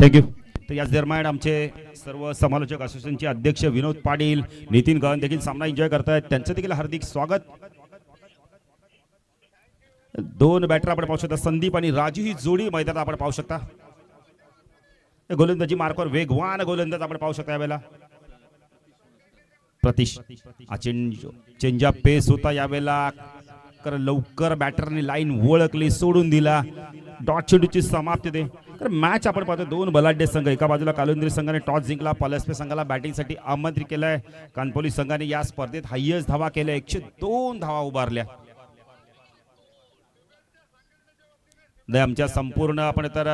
Thank you. तर याच दरम्यान आमचे सर्व समालोचक असोसिएशनचे अध्यक्ष विनोद पाटील, नितीन गहन देखील सामना एन्जॉय करतायत. त्यांचं देखील हार्दिक स्वागत. दोन बॅटर आपण पाहू शकता, संदीप आणि राजू ही जोडी मैदानात आपण पाहू शकता. गोलंदाजी मार्कवर वेगवान गोलंदाज आपण पाहू शकता यावेळेला. प्रतीश चेंज ऑफ पेस होता यावेळेला, लवकर बॅटरने लाईन ओळखली, सोडून दिला. डॉट चेंडूची समाप्ती दे. तर मॅच आपण पाहतो दोन बलाढ्य संघ, एका बाजूला कालुंद्री संघाने टॉस जिंकला, पलसपे संघाला बॅटिंगसाठी आमंत्रित केलंय. कानपोली संघाने या स्पर्धेत हायएस्ट धावा केल्या, 102 धावा उभारल्या. आमच्या संपूर्ण आपण तर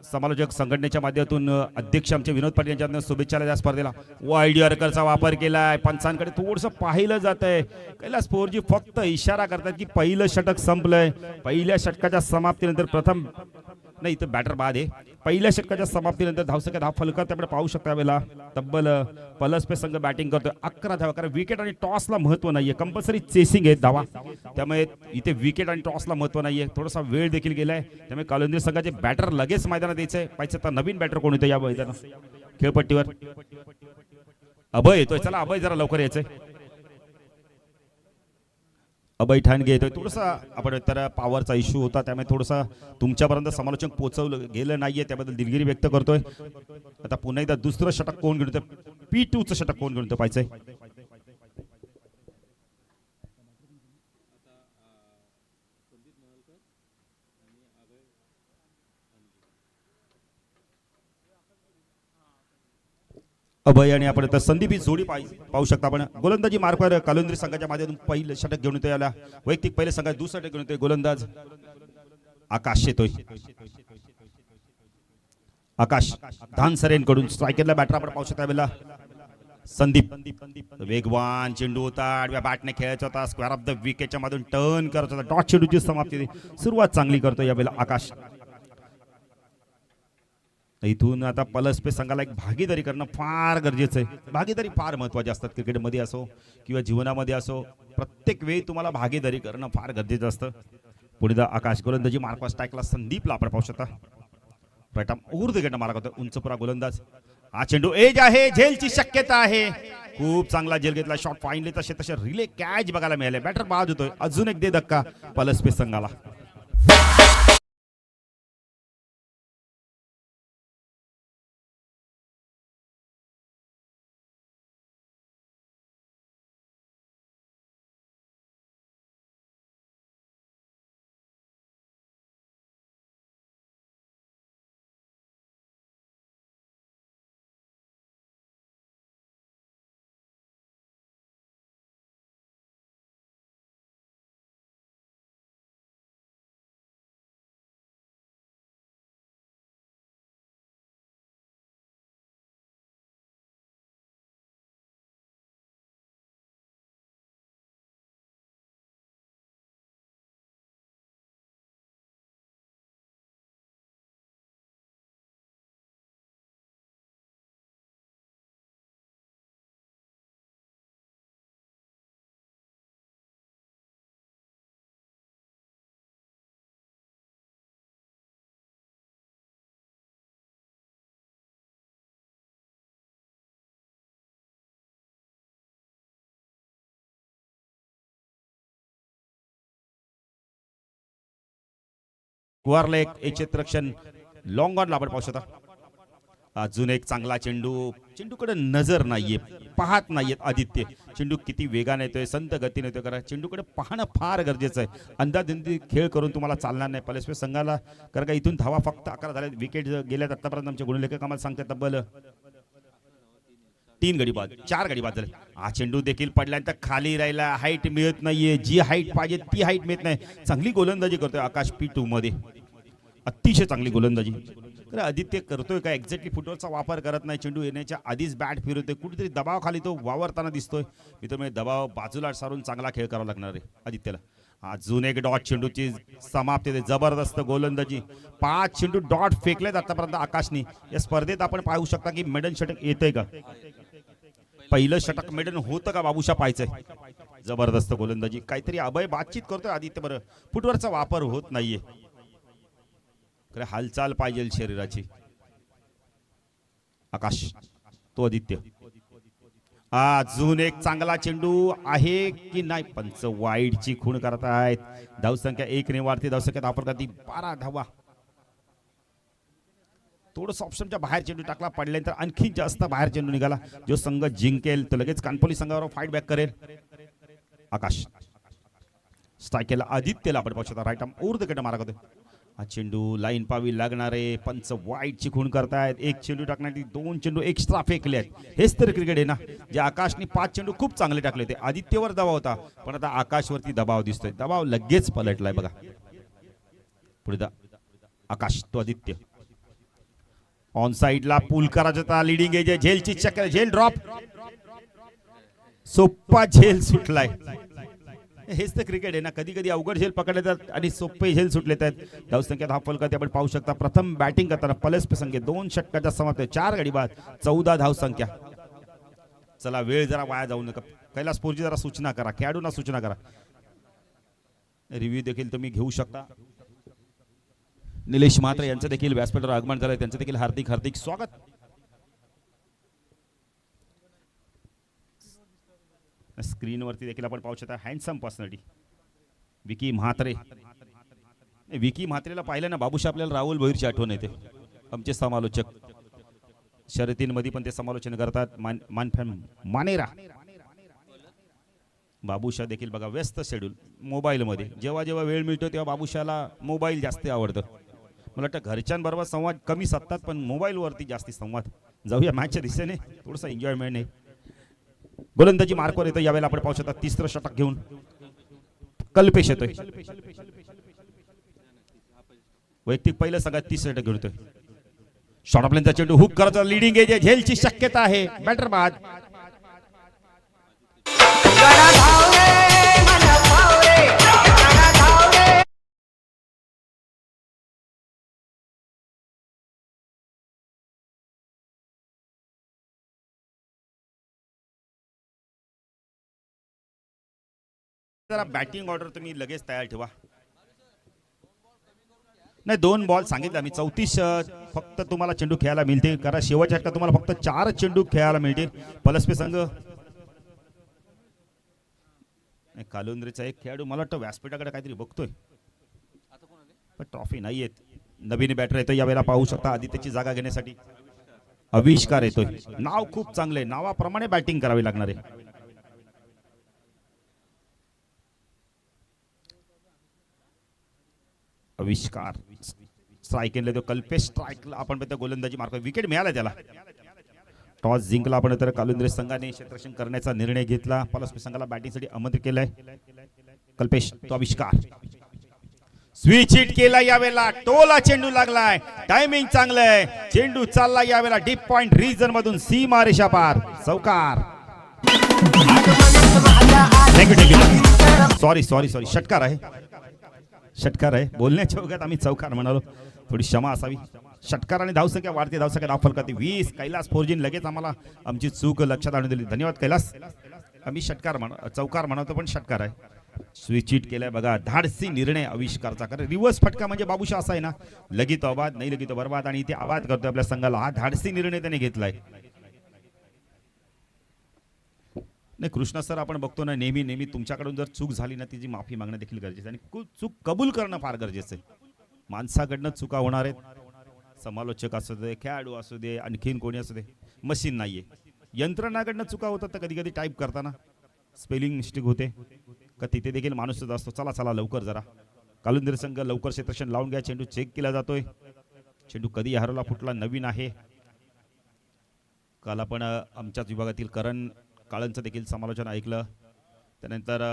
समालोचक संघटनेच्या माध्यमातून अध्यक्ष आमचे विनोद पाटील यांच्या शुभेच्छा या स्पर्धेला. वाईड यॉर्करचा वापर केलाय, पंचांकडे थोडंसं पाहिलं जात आहे. कैलास फोरजी फक्त इशारा करतात की पहिलं षटक संपलंय. पहिल्या षटकाच्या समाप्तीनंतर प्रथम नाही तर बॅटर बाद आहे. पहिल्या षटकाच्या समाप्तीनंतर धावसंख्या 10 फलकात त्यामुळे पाहू शकता वेळेला तब्बल पलसपे संघ बॅटिंग करतोय 11 धावा. कारण विकेट आणि टॉसला महत्व नाहीये, कंपल्सरी चेसिंग आहे धावा, त्यामुळे इथे विकेट आणि टॉसला महत्व नाहीये. थोडासा वेळ देखील गेलाय, त्यामुळे कालुंद्री संघाचे बॅटर लगेच मैदानात यायचंय. पाहिजे तर नवीन बॅटर कोण येतं या मैदानात खेळपट्टीवर. अभय येतोय, चला अभय जरा लवकर यायचंय. अभय ठाणगे येतोय. थोडासा आपण तर पॉवरचा इश्यू होता, त्यामुळे थोडंसं तुमच्यापर्यंत समालोचन पोहोचवलं गेलं नाहीये, त्याबद्दल दिलगिरी व्यक्त करतोय. आता पुन्हा एकदा दुसरं षटक कोण घेऊन येतं, P2चं षटक कोण घेऊन येतं पाहिजे. अभय आणि आपण संदीप ही जोडी पाहू शकता आपण. गोलंदाजी मार्कवर कालुंद्री संघाच्या माध्यमातून पहिलं षटक घेऊन येतोय, याला वैयक्तिक पहिले संघात दुसरं षटक घेऊन येतोय गोलंदाज आकाश येतोय. आकाश धानसरेंकडून स्ट्रायकरला बॅटर आपण पाहू शकता यावेळेला संदीप. वेगवान चेंडू होता, आडव्या बॅटने खेळायचा होता, स्क्वेअर ऑफ द विकेटच्या मधून टर्न करत होता. डॉट चेंडूची समाप्ती सुरुवात चांगली करतो यावेळेला आकाश. इथून आता पलसपे संघाला एक भागीदारी करणं फार गरजेचं आहे. भागीदारी फार महत्वाची असतात, क्रिकेटमध्ये असो किंवा जीवनामध्ये असो, प्रत्येक वेळी तुम्हाला भागीदारी करणं फार गरजेचं असतं. पुढे आकाश गोलंदाजी मार्कवर स्ट्राईकला संदीपला आपण पाहू शकता. प्रथम ऊर्ध्वगती मार्क होता, उंचपुरा गोलंदाज. हा चेंडू एज आहे, झेलची शक्यता आहे. खूप चांगला झेल घेतला, शॉट फाईनली तसे तसे रिले कॅच बघायला मिळाले. बॅटर बाद होतोय, अजून एक दे धक्का पलसपे संघाला. कुवारला एक क्षेत्ररक्षण लॉंग ऑन आपण पाहू शकता. अजून एक चांगला चेंडू, चेंडूकडे नजर नाहीये, पाहत नाहीयेत आदित्य. चेंडू किती वेगाने येतोय, संत गतीने येतोय, करा चेंडूकडे पाहणं फार गरजेचं आहे. अंदाधुंदी खेळ करून तुम्हाला चालणार नाही पलसपे संघाला. कारण का इथून धावा फक्त 11 झाल्या, विकेट गेल्यात आतापर्यंत आमचे गुणलेखक आम्हाला सांगतात तब्बल 3 गडी बाद, 4 गडी बाद झाले. हा चेंडू देखील पडल्यानंतर खाली राहिला, हाईट मिळत नाहीये, जी हाईट पाहिजे ती हाईट मिळत नाही. चांगली गोलंदाजी करतोय आकाश P2 मध्ये, अतिशय चांगली गोलंदाजी. आदित्य करतोय का एक्झॅक्टली फुटबॉलचा वापर करत नाही, चेंडू येण्याच्या आधीच बॅट फिरवतोय, कुठेतरी दबाव खाली तो वावरताना दिसतोय. मित्रांनो दबाव बाजूला सारून चांगला खेळ करावा लागणार आहे आदित्यला. अजून एक डॉट चेंडूची समाप्ती, जबरदस्त गोलंदाजी. 5 चेंडू डॉट फेकलेत आतापर्यंत आकाशनी. या स्पर्धेत आपण पाहू शकता की मेडन षटक येतंय का, पहिलं षटक मेडन होतं का बाबूशा पाहायचंय. जबरदस्त गोलंदाजी, काहीतरी अभय बातचीत करतोय आदित्य. बरं फुटवरचा वापर होत नाहीये. खरं हालचाल पाहिजे शरीराची. आकाश तो आदित्य. अजून एक चांगला चेंडू आहे की नाही. पंच वाईडची खूण करतायत. धावसंख्या 1 ने वाढते. धावसंख्या आपण करते 12 धावा. थोडंसं ऑप्शनच्या बाहेर चेंडू टाकला, पडल्यानंतर आणखी जास्त बाहेर चेंडू निघाला. जो संघ जिंकेल तो लगेच कानपोली संघावर फाईट बॅक करेल. आकाश स्ट्राईक केला. आदित्यला आपण पाहू शकता. राईट आर्म ओव्हर द कट मारा करतोय. हा चेंडू लाईन पावी लागणारे. पंच वाईटची खूण करतायत. एक चेंडू टाकण्यासाठी 2 चेंडू एक्स्ट्रा फेकले आहेत. हेच तर क्रिकेट आहे ना. जे आकाशने 5 चेंडू खूप चांगले टाकले होते. आदित्यवर दबाव होता, पण आता आकाशवरती दबाव दिसतोय. दबाव लगेच पलटलाय बघा. पुढे आकाश तो आदित्य. ऑन साइडला पूल करायचा. लिडिंग एज झेलची चक्कर. झेल ड्रॉप. सोप्पा झेल सुटलाय. हेच तर क्रिकेट आहे ना. कधी कधी अवघड झेल पकडले जातात आणि सोपे झेल सुटले आहेत. धावसंख्यात हा फलक आपण पाहू शकता. प्रथम बॅटिंग करताना पलस संख्या 2 षटकाच्या समाप्त. 4 गडी बाद 14 धावसंख्या. चला वेळ जरा वाया जाऊ नका. कैलास पोरजी जरा सूचना करा. खेळाडूंना सूचना करा. रिव्ह्यू देखील तुम्ही घेऊ शकता. निलेश म्हात्रे यांचं देखील व्यासपीठावर आगमन झालंय. त्यांचं देखील हार्दिक हार्दिक स्वागत. स्क्रीनवरती देखील आपण पाहू शकता हँडसम पर्सनॅलिटी विकी म्हात्रे. विकी म्हात्रेला पाहिलं ना बाबूशा आपल्याला राहुल भोईरची आठवण येते. आमचे समालोचक शर्यतींमध्ये पण ते समालोचन करतात. मानेरा बाबूशा देखील बघा व्यस्त शेड्यूल मोबाईलमध्ये. जेव्हा जेव्हा वेळ मिळतो तेव्हा बाबूशाला मोबाईल जास्त आवडतं. मला वाटतं घरच्यांबरोबर संवाद कमी साधतात, पण मोबाईलवरती जास्ती संवाद. जाऊया मॅचच्या दिशेने. थोडंसं एन्जॉयमेंट आहे. गोलंदाजी मार्कवर येतो. यावेळेला आपण पाहू शकता 3रं षटक घेऊन कल्पेश येतोय. वैयक्तिक पहिलं सगळ्यात 30 षटक घेऊन येतोय. शॉर्ट ऑफ लेनचा चेंडू हुक करायचा. लिडिंग एज झेलची शक्यता आहे. बॅटर बाद. जरा बॅटिंग ऑर्डर तुम्ही लगेच तयार ठेवा. नाही 2 बॉल सांगितलं मी. 34 फक्त तुम्हाला चेंडू खेळायला मिळतील. कारण शेवटच्या षटकात तुम्हाला फक्त 4 चेंडू खेळायला मिळतील. पलसपे संघ कालुंद्रेचा एक खेळाडू मला वाटतं व्यासपीठाकडे काहीतरी बघतोय, पण ट्रॉफी नाही येत. नवीन बॅटर येतोय. यावेळेला पाहू शकता आदित्यची जागा घेण्यासाठी आविष्कार येतोय. नाव खूप चांगले. नावाप्रमाणे बॅटिंग करावी लागणार आहे. आविष्कार स्ट्राईक केले. तो कल्पेश स्ट्राईकला आपण बघतो. गोलंदाजी मार्क. विकेट मिळाला त्याला. टॉस जिंकला आपण तर कालुंद्रे संघाने क्षेत्ररक्षण करण्याचा निर्णय घेतला. पलसपे संघाला बॅटिंगसाठी आमंत्रित केलंय. कल्पेश तो आविष्कार स्विच हिट केला. यावेळेला टोला चेंडू लागलाय. टायमिंग चांगलं आहे. चेंडू चालला यावेळेला डीप पॉइंट रिजन मधून सीमा रेषा पार. चौकार. सॉरी सॉरी सॉरी षटकार आहे. षटकार आहे. बोलण्याच्या ओघात आम्ही चौकार म्हणालो. थोडी क्षमा असावी. षटकार आणि धावसंख्या वाढते. धावसंख्या दाखल करते 20. कैलास फोरजीन लगेच आम्हाला आमची चूक लक्षात आणून दिली. धन्यवाद कैलास. आम्ही चौकार म्हणतो पण षटकार आहे. स्विच हिट केलाय बघा. धाडसी निर्णय आविष्कारचा. कारण रिव्हर्स फटका म्हणजे बाबूशा असा आहे ना, लगीत आबाद नाही लगीत बरबाद, आणि इथे आबाद करतोय आपल्या संघाला. हा धाडसी निर्णय त्याने घेतलाय. नाही कृष्णा सर, आपण बघतो ना नेहमी नेहमी तुमच्याकडून जर चूक झाली ना तिची माफी मागणं देखील गरजेचं आहे आणि चूक कबूल करणं फार गरजेचं आहे. माणसाकडनं चुका होणार आहेत. समालोचक असू दे, खेळाडू असू दे, आणखीन कोणी असू दे, मशीन नाहीये. यंत्रणाकडनं चुका होतात. तर कधी कधी टाईप करताना स्पेलिंग मिस्टेक होते का तिथे देखील माणूसच असतो. चला चला लवकर जरा. कालुंदरे संघ लवकर क्षेत्ररक्षण लावून घ्या. चेंडू चेक केला जातोय. चेंडू कधी हरवला फुटला नवीन आहे. काल आपण आमच्याच विभागातील करण काळंचं देखील समालोचन ऐकलं. त्यानंतर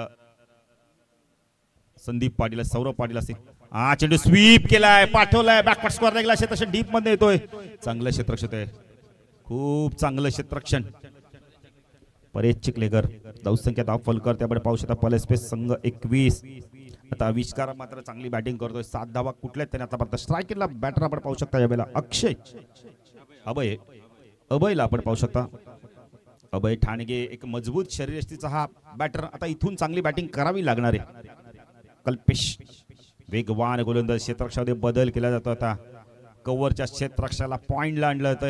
संदीप पाटील, सौरभ पाटील असतील. हा चेंडू स्वीप केलाय, पाठवलाय, बॅकवर्ड स्क्वेअर लागला. क्षेत्ररक्षण डीप मध्ये येतोय. चांगलं क्षेत्ररक्षण आहे. खूप चांगलं क्षेत्ररक्षण. परेश चिखलेकर धावसंख्या धाव फलकर त्याकडे पाहू शकता. पलस्पेस संघ 21. आता आविष्कार मात्र चांगली बॅटिंग करतोय. 7 धावा कुठल्या त्याने आतापर्यंत स्ट्राईक केला. बॅटर आपण पाहू शकता यावेळेला अक्षय अभयला आपण पाहू शकता. अभय ठाणगे एक मजबूत शरीरयष्टीचा हा बॅटर. आता इथून चांगली बॅटिंग करावी लागणार आहे. कल्पेश वेगवान गोलंदाज. क्षेत्ररक्षणामध्ये बदल केला जातो आता. कव्हरच्या क्षेत्ररक्षकाला पॉइंटला आणलं होतं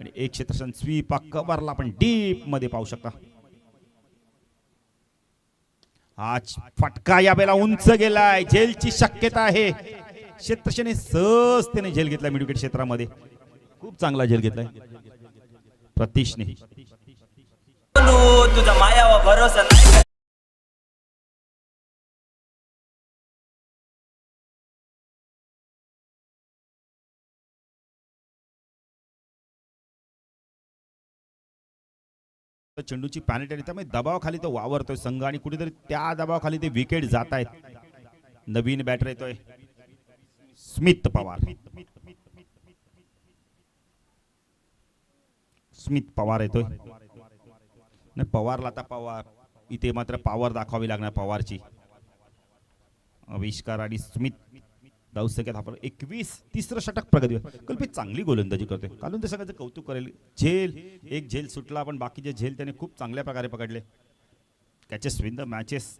आणि एक क्षेत्ररक्षण स्वीप कव्हरला पण डीप मध्ये पाहू शकता. हा फटका या वेळेला उंच गेलाय, झेलची शक्यता आहे. क्षेत्ररक्षकाने सहजतेने झेल घेतला मिड विकेट क्षेत्रामध्ये, खूप चांगला झेल घेतलाय प्रतीशने. तुझा माया व भरोसा नाही. चेंडूची पॅनिटी त्यामुळे दबावाखाली तो वावरतोय संघ आणि कुठेतरी त्या दबावाखाली ते विकेट जात आहेत. नवीन बॅटर येतोय स्मित पवार. स्मित पवार येतोय नाही, पवारला आता पवार इथे मात्र पॉवर दाखवावी लागणार पवारची. आविष्कार आणि स्मित धावसंख्येत आपण 21, तिसरं षटक प्रगती. कल्पित चांगली गोलंदाजी करतोय, कालून ते सगळ्यांचं कौतुक करेल. एक झेल सुटला पण बाकीचे झेल त्याने खूप चांगल्या प्रकारे पकडले. Catches win the matches.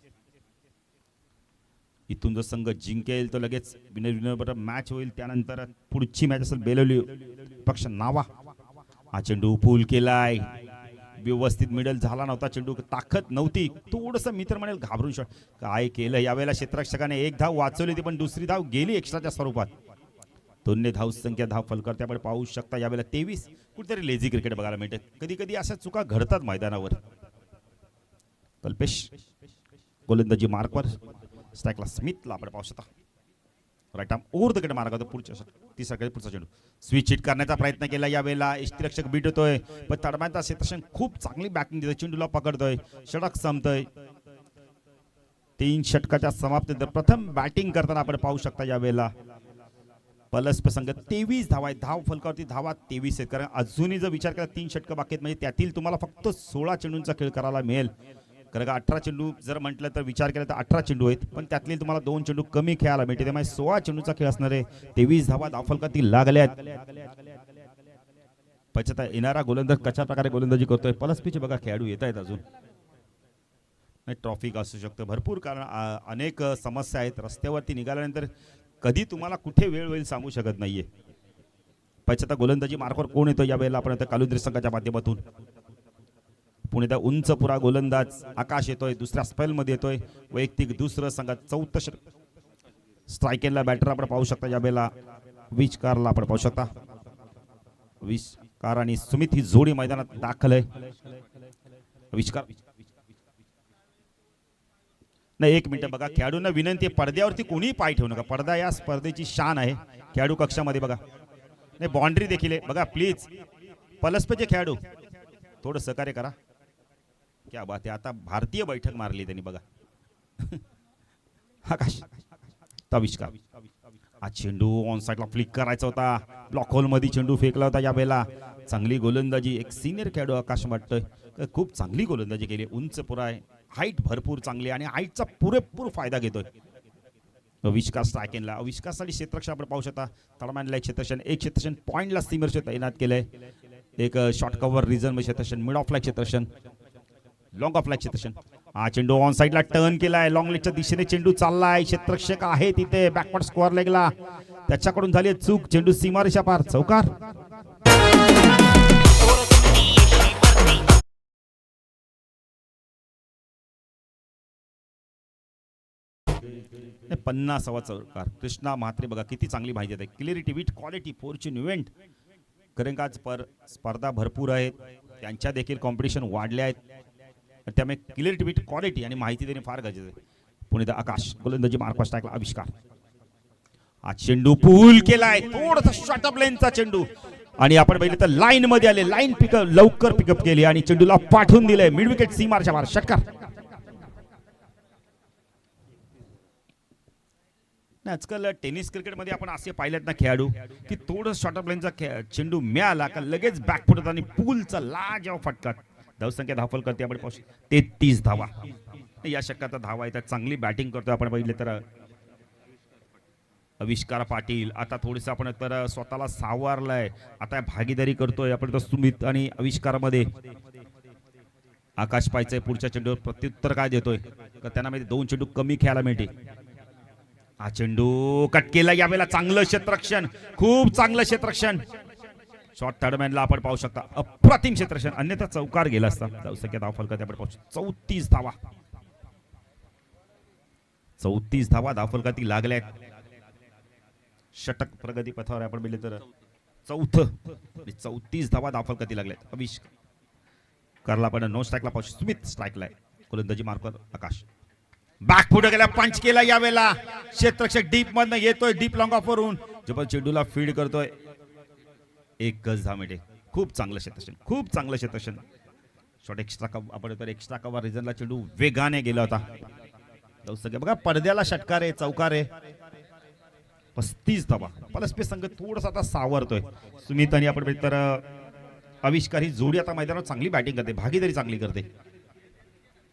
इथून जो संघ जिंकेल तो लगेच विनर मॅच होईल. त्यानंतर पुढची मॅच असेल बेलोली पक्ष नावा. हा चेंडू पूल केलाय, व्यवस्थित मिडल झाला नव्हता, चेंडू ताकद नव्हती, थोडंसं मित्र म्हणेल घाबरून काय केलं. यावेळेला क्षेत्ररक्षकाने एक धाव वाचवली होती पण दुसरी धाव गेली एक्स्ट्राच्या स्वरूपात. दोन्ही धाव संख्या धाव फलकर आपण पाहू शकता. यावेळेला 23. कुठेतरी लेझी क्रिकेट बघायला मिळते, कधी कधी अशा चुका घडतात मैदानावर. कल्पेश गोलंदाजी मार्कवर, स्ट्राईकला स्मिथला आपण पाहू शकता. Right arm over the wicket मार्क होता. पुढचा चेंडू स्विच हिट करण्याचा प्रयत्न केला. यावेळेला यष्टीरक्षक बीट होतोय पण तडम्याचा क्षेत्ररक्षण खूप चांगली बॅटिंग देतोय, चेंडूला पकडतोय, षटक संपतोय. 3 षटकाच्या समाप्तीनंतर प्रथम बॅटिंग करताना आपण पाहू शकता यावेळेला पलस्प संघ 23 धावा आहेत. धाव फलकावरती धावा 23 आहेत. कारण अजूनही जर विचार केला 3 षटक बाकी आहेत म्हणजे त्यातील तुम्हाला फक्त 16 चेंडूंचा खेळ करायला मिळेल. कारण 18 चेंडू जर म्हटलं तर विचार केला तर 18 चेंडू आहेत पण त्यातले तुम्हाला 2 चेंडू कमी खेळायला मिळते. त्यामुळे 16 चेंडूचा खेळ असणार आहे. 23 धावा धावफलकातील लागल्यात. पचता येणारा गोलंदाज कशा प्रकारे गोलंदाजी करतोय. पलस्पीचे बघा खेळाडू येत आहेत अजून. नाही ट्रॉफिक असू शकतं भरपूर, कारण अनेक समस्या आहेत. रस्त्यावरती निघाल्यानंतर कधी तुम्हाला कुठे वेळ होईल सांगू शकत नाहीये. पचता गोलंदाजी मार्कवर कोण येतो यावेळेला आपण आता कालुंद्री संघाच्या माध्यमातून. पुणे दा उंच पुरा गोलंदाज आकाश येतोय, दुसऱ्या स्पेल मध्ये येतोय. वैयक्तिक दुसरं संघात 14 षटक. स्ट्रायकेलला बॅटर आपण पाहू शकता. यावेळेला विचकारला आपण पाहू शकता. विचकार आणि सुमित ही जोडी मैदानात दाखल आहे. विचकार नाही, 1 मिनिट बघा. खेळाडूंना विनंती आहे पडद्यावरती कोणी पाय ठेवू नका. पडदा या स्पर्धेची शान आहे. खेळाडू कक्षामध्ये बघा नाही, बाउंड्री देखील आहे बघा प्लीज. पलस्पचे खेळाडू थोडं सहकार्य करा. क्या बात आहे. आता भारतीय बैठक मारली त्यांनी बघा. आकाश आविष्कार. हा चेंडू ऑन साइडला फ्लिक करायचा होता, ब्लॉक होल मध्ये चेंडू फेकला होता. यावेळेला चांगली गोलंदाजी एक सिनियर खेळाडू आकाश वाटतोय खूप चांगली गोलंदाजी केली. उंच पुरा आहे, हाईट भरपूर चांगली आणि हाईटचा पुरेपूर फायदा घेतोय. आविष्कार स्ट्रायकेनला. आविष्कारसाठी क्षेत्ररक्षण आपण पाहू शकता. तळमॅनला एक क्षेत्ररक्षण पॉइंटला सीमर तैनात केलंय. एक शॉर्ट कव्हर रिझन मध्ये क्षेत्ररक्षण, मिड ऑफ लाईक क्षेत्ररक्षण, लॉंग ऑफ लाईक क्षेत्ररक्षण. हा चेंडू ऑन साइडला टर्न केलाय, लॉंग लेगच्या दिशेने चेंडू चाललाय. क्षेत्ररक्षक आहे तिथे बॅकवर्ड स्क्वेअर लेगला, त्याच्याकडून झाली चूक. चेंडू सीमारेषा पार, चौकार. 50वा चौकार. कृष्णा म्हात्रे बघा किती चांगली माहिती आहे. Clarity with quality Fortune event. कारण का स्पर्धा भरपूर आहेत, त्यांच्या देखील कॉम्पिटिशन वाढले आहेत, त्यामुळे क्लिअरिटी विथ क्वालिटी आणि माहिती देणे फार गरजेचं आहे. पुणे आकाश गोलंदाजी मार्कवर टाकला. आविष्कार. हा चेंडू पूल केलाय, थोडासा शॉर्टअप लेनचा चेंडू आणि आपण बघितलं तर लाईन मध्ये आले. लाईन पिकअप लवकर पिकअप केली आणि चेंडूला पाठवून दिलंय मिड विकेट सीमारच्या बाहेर. षटकार. आजकाल टेनिस क्रिकेटमध्ये आपण असे पाहिलेत ना खेळाडू की थोडं शॉर्टअप लाईनचा चेंडू मिळाला का लगेच बॅकफुट होता आणि पूलचा लाजवाब फटका. धावसंख्या धावफल करते आपण 33 धावा. या षटकाचा धावा येतात. चांगली बॅटिंग करतोय आपण बघितले तर आविष्कार पाटील. आता थोडंसं आपण तर स्वतःला सावरलाय, आता भागीदारी करतोय आपण तर सुमित आणि आविष्कारामध्ये. आकाश पायचे पुढच्या चेंडूवर प्रत्युत्तर काय देतोय का त्यांना माहिती 2 चेंडू कमी खेळायला मिळते. हा चेंडू कट केला, यावेळेला चांगलं क्षेत्ररक्षण, खूप चांगलं क्षेत्ररक्षण. शॉर्ट थर्डमॅनला आपण पाहू शकता, अप्रतिम क्षेत्ररक्षण, अन्यथा चौकार गेला असता. धावसंख्या धावफलकात आपण पाहू शकतो 34 धावा. 34 धावा धावफलकाती लागल्या. षटक प्रगती पथावर आपण बघितले तर चौथं 34 धावा धावफलकाती लागल्यात. आविष्कारला पण नो स्ट्राईकला पाहू शकतो. स्मिथ स्ट्राईकला, गोलंदाजी मार्कवर आकाश. बॅक पुढे गेला, पंच केला, यावेळेला क्षेत्ररक्षक डीप मधनं येतोय, डीप लॉंग ऑफ वरून जबरदस्त चेंडूला फीड करतोय. एक गज 10 मिनिटे. खूप चांगलं क्षेत्ररक्षण, खूप चांगलं क्षेत्ररक्षण. शॉट एक्स्ट्रा कव्हर, आपण तर एक्स्ट्रा कव्हर रिजनला चेंडू वेगाने गेला होता. सगळे बघा पडद्याला षटकार आहे, चौकार आहे. 35 धावा. पलसपे संघ थोडासा आता सावरतोय. सुमित आणि आपण तर आविष्कार ही जोडी आता मैदानावर चांगली बॅटिंग करते, भागीदारी चांगली करते.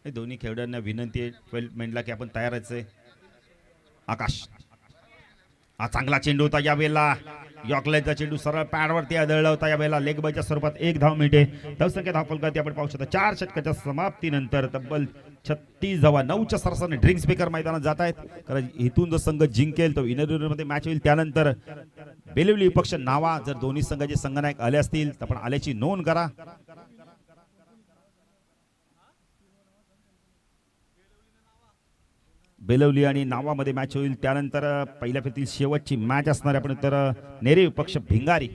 दोन्ही खेळाडूंना विनंती आहे 12 मिनिटला की आपण तयार आहे. आकाश, हा चांगला चेंडू होता, यावेळेला यॉर्कलाईनचा चेंडू सरळ पॅडवरती आदळला होता. यावेळेला लेग बायच्या स्वरूपात 1 धाव मिळते. धावसंख्या धावफलकाती आपण पाहू शकता 4 षटकाच्या समाप्तीनंतर तब्बल 36 धावा. 9च्या सरासरीने ड्रिंक स्पीकर मैदानात जात आहेत, कारण इथून जो संघ जिंकेल तो विनर मध्ये मॅच होईल. त्यानंतर बेलिवली विपक्ष नावा, जर दोन्ही संघाचे संघनायक आले असतील तर आपण आल्याची नोंद करा. बेलवली आणि नावामध्ये मॅच होईल. त्यानंतर पहिल्या फेरीतील शेवटची मॅच असणार आपण तर नेरे विपक्ष भिंगारी,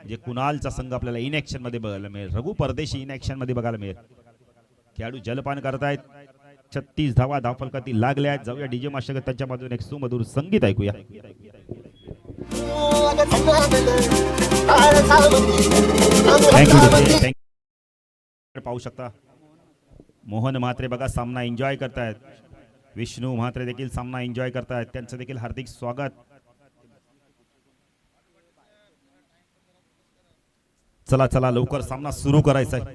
जे कुणालचा संघ आपल्याला इन ऍक्शन मध्ये बघायला मिळेल. रघु परदेशी इन ऍक्शन मध्ये बघायला मिळेल. खेळाडू जलपान करतायत. 36 धावा धावफलकाती लागल्या आहेत. जाऊया डीजे मास्टर त्यांच्या बाजूने एक सुमधुर संगीत ऐकूया. थँक्यू. पाहू शकता मोहन म्हात्रे बघा सामना एन्जॉय करतायत. विष्णू म्हात्रे देखील सामना एन्जॉय करतायत, त्यांचं देखील हार्दिक स्वागत. चला चला लवकर सामना सुरू करायचा आहे.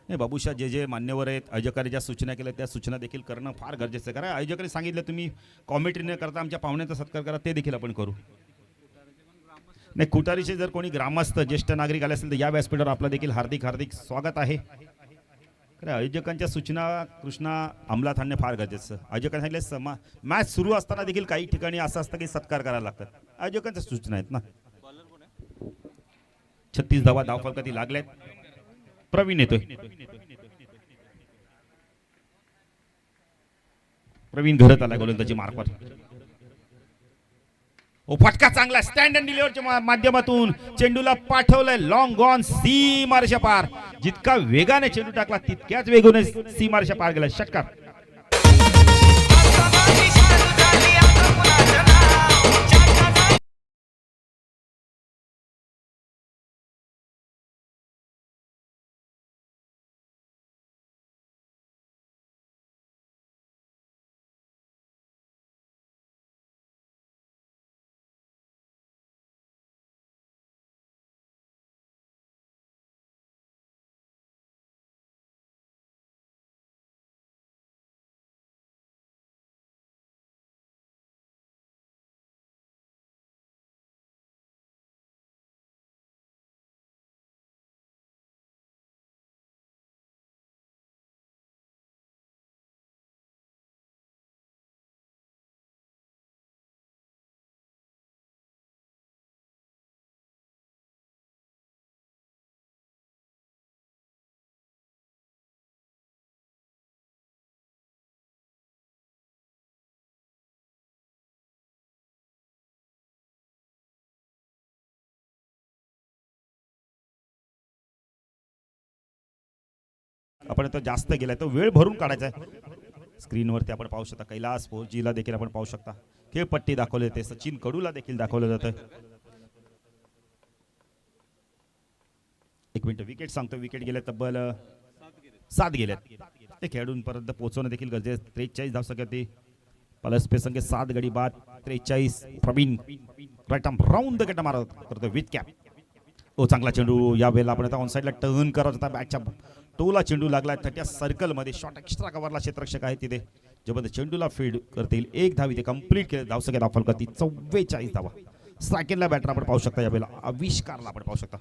नाही बाबूशा, जे मान्यवर आहेत, आयोजकांनी ज्या सूचना केल्या त्या सूचना देखील करणं फार गरजेचं आहे. कारण आयोजकांनी सांगितलं तुम्ही कॉमेंट्री न करता आमच्या पाहुण्यांचा सत्कार करा, ते देखील आपण करू. नाही, कुटारीचे जर कोणी ग्रामस्थ ज्येष्ठ नागरिक आले असेल तर या व्यासपीठावर आपलं देखील हार्दिक हार्दिक स्वागत आहे. आयोजकांच्या सूचना कृष्णा अंमलात आणणे फार गरजेचं. आयोजकांनी सांगितलं मॅच सुरू असताना देखील काही ठिकाणी असं असतं की सत्कार करायला लागतात. आयोजकांच्या सूचना आहेत ना. 36 धावा धावफलकाती लागल्यात. प्रवीण येतोय. प्रवीण घरत आला गोलंदाजी मार्कवर. फटका चांगला स्टँड अँड डिलिव्हरच्या माध्यमातून चेंडूला पाठवलंय लॉंग गॉन, सीमारेषा पार. जितका वेगाने चेंडू टाकला तितक्याच वेगाने सीमारेषा पार गेला. षटकार. आपण तर जास्त गेलाय तो वेळ भरून काढायचा आहे. स्क्रीनवरती आपण पाहू शकता कैलास 4G ला देखील आपण पाहू शकता. खेळपट्टी दाखवले जाते. सचिन कडूला देखील दाखवलं जातं. 1 मिनिट विकेट सांगतो. विकेट गेले तब्बल 7 गेल्यात. ते खेळाडूंपर्यंत पोहोचवणं देखील गरजेचं. 43 धावसंख्या पलसपे संघ 7 गडी बाद. 43 Praveen right arm round the गट मारत करतो विथ कॅप. चांगला चेंडू. या वेळेला आपण आता ऑन साइडला टर्न करत होता. बॅटच्या टोला चेंडू लागला. त्या सर्कल मध्ये शॉट एक्स्ट्रा कव्हरला क्षेत्ररक्षक आहे तिथे जबरदस्त चेंडूला फीड करतील. 1 धाव इथे कंप्लीट केले. धावसंख्या धावफलकाती 44 धावा. सेकंडला बॅटर आपण पाहू शकता. या वेळेला आविष्कारला आपण पाहू शकता.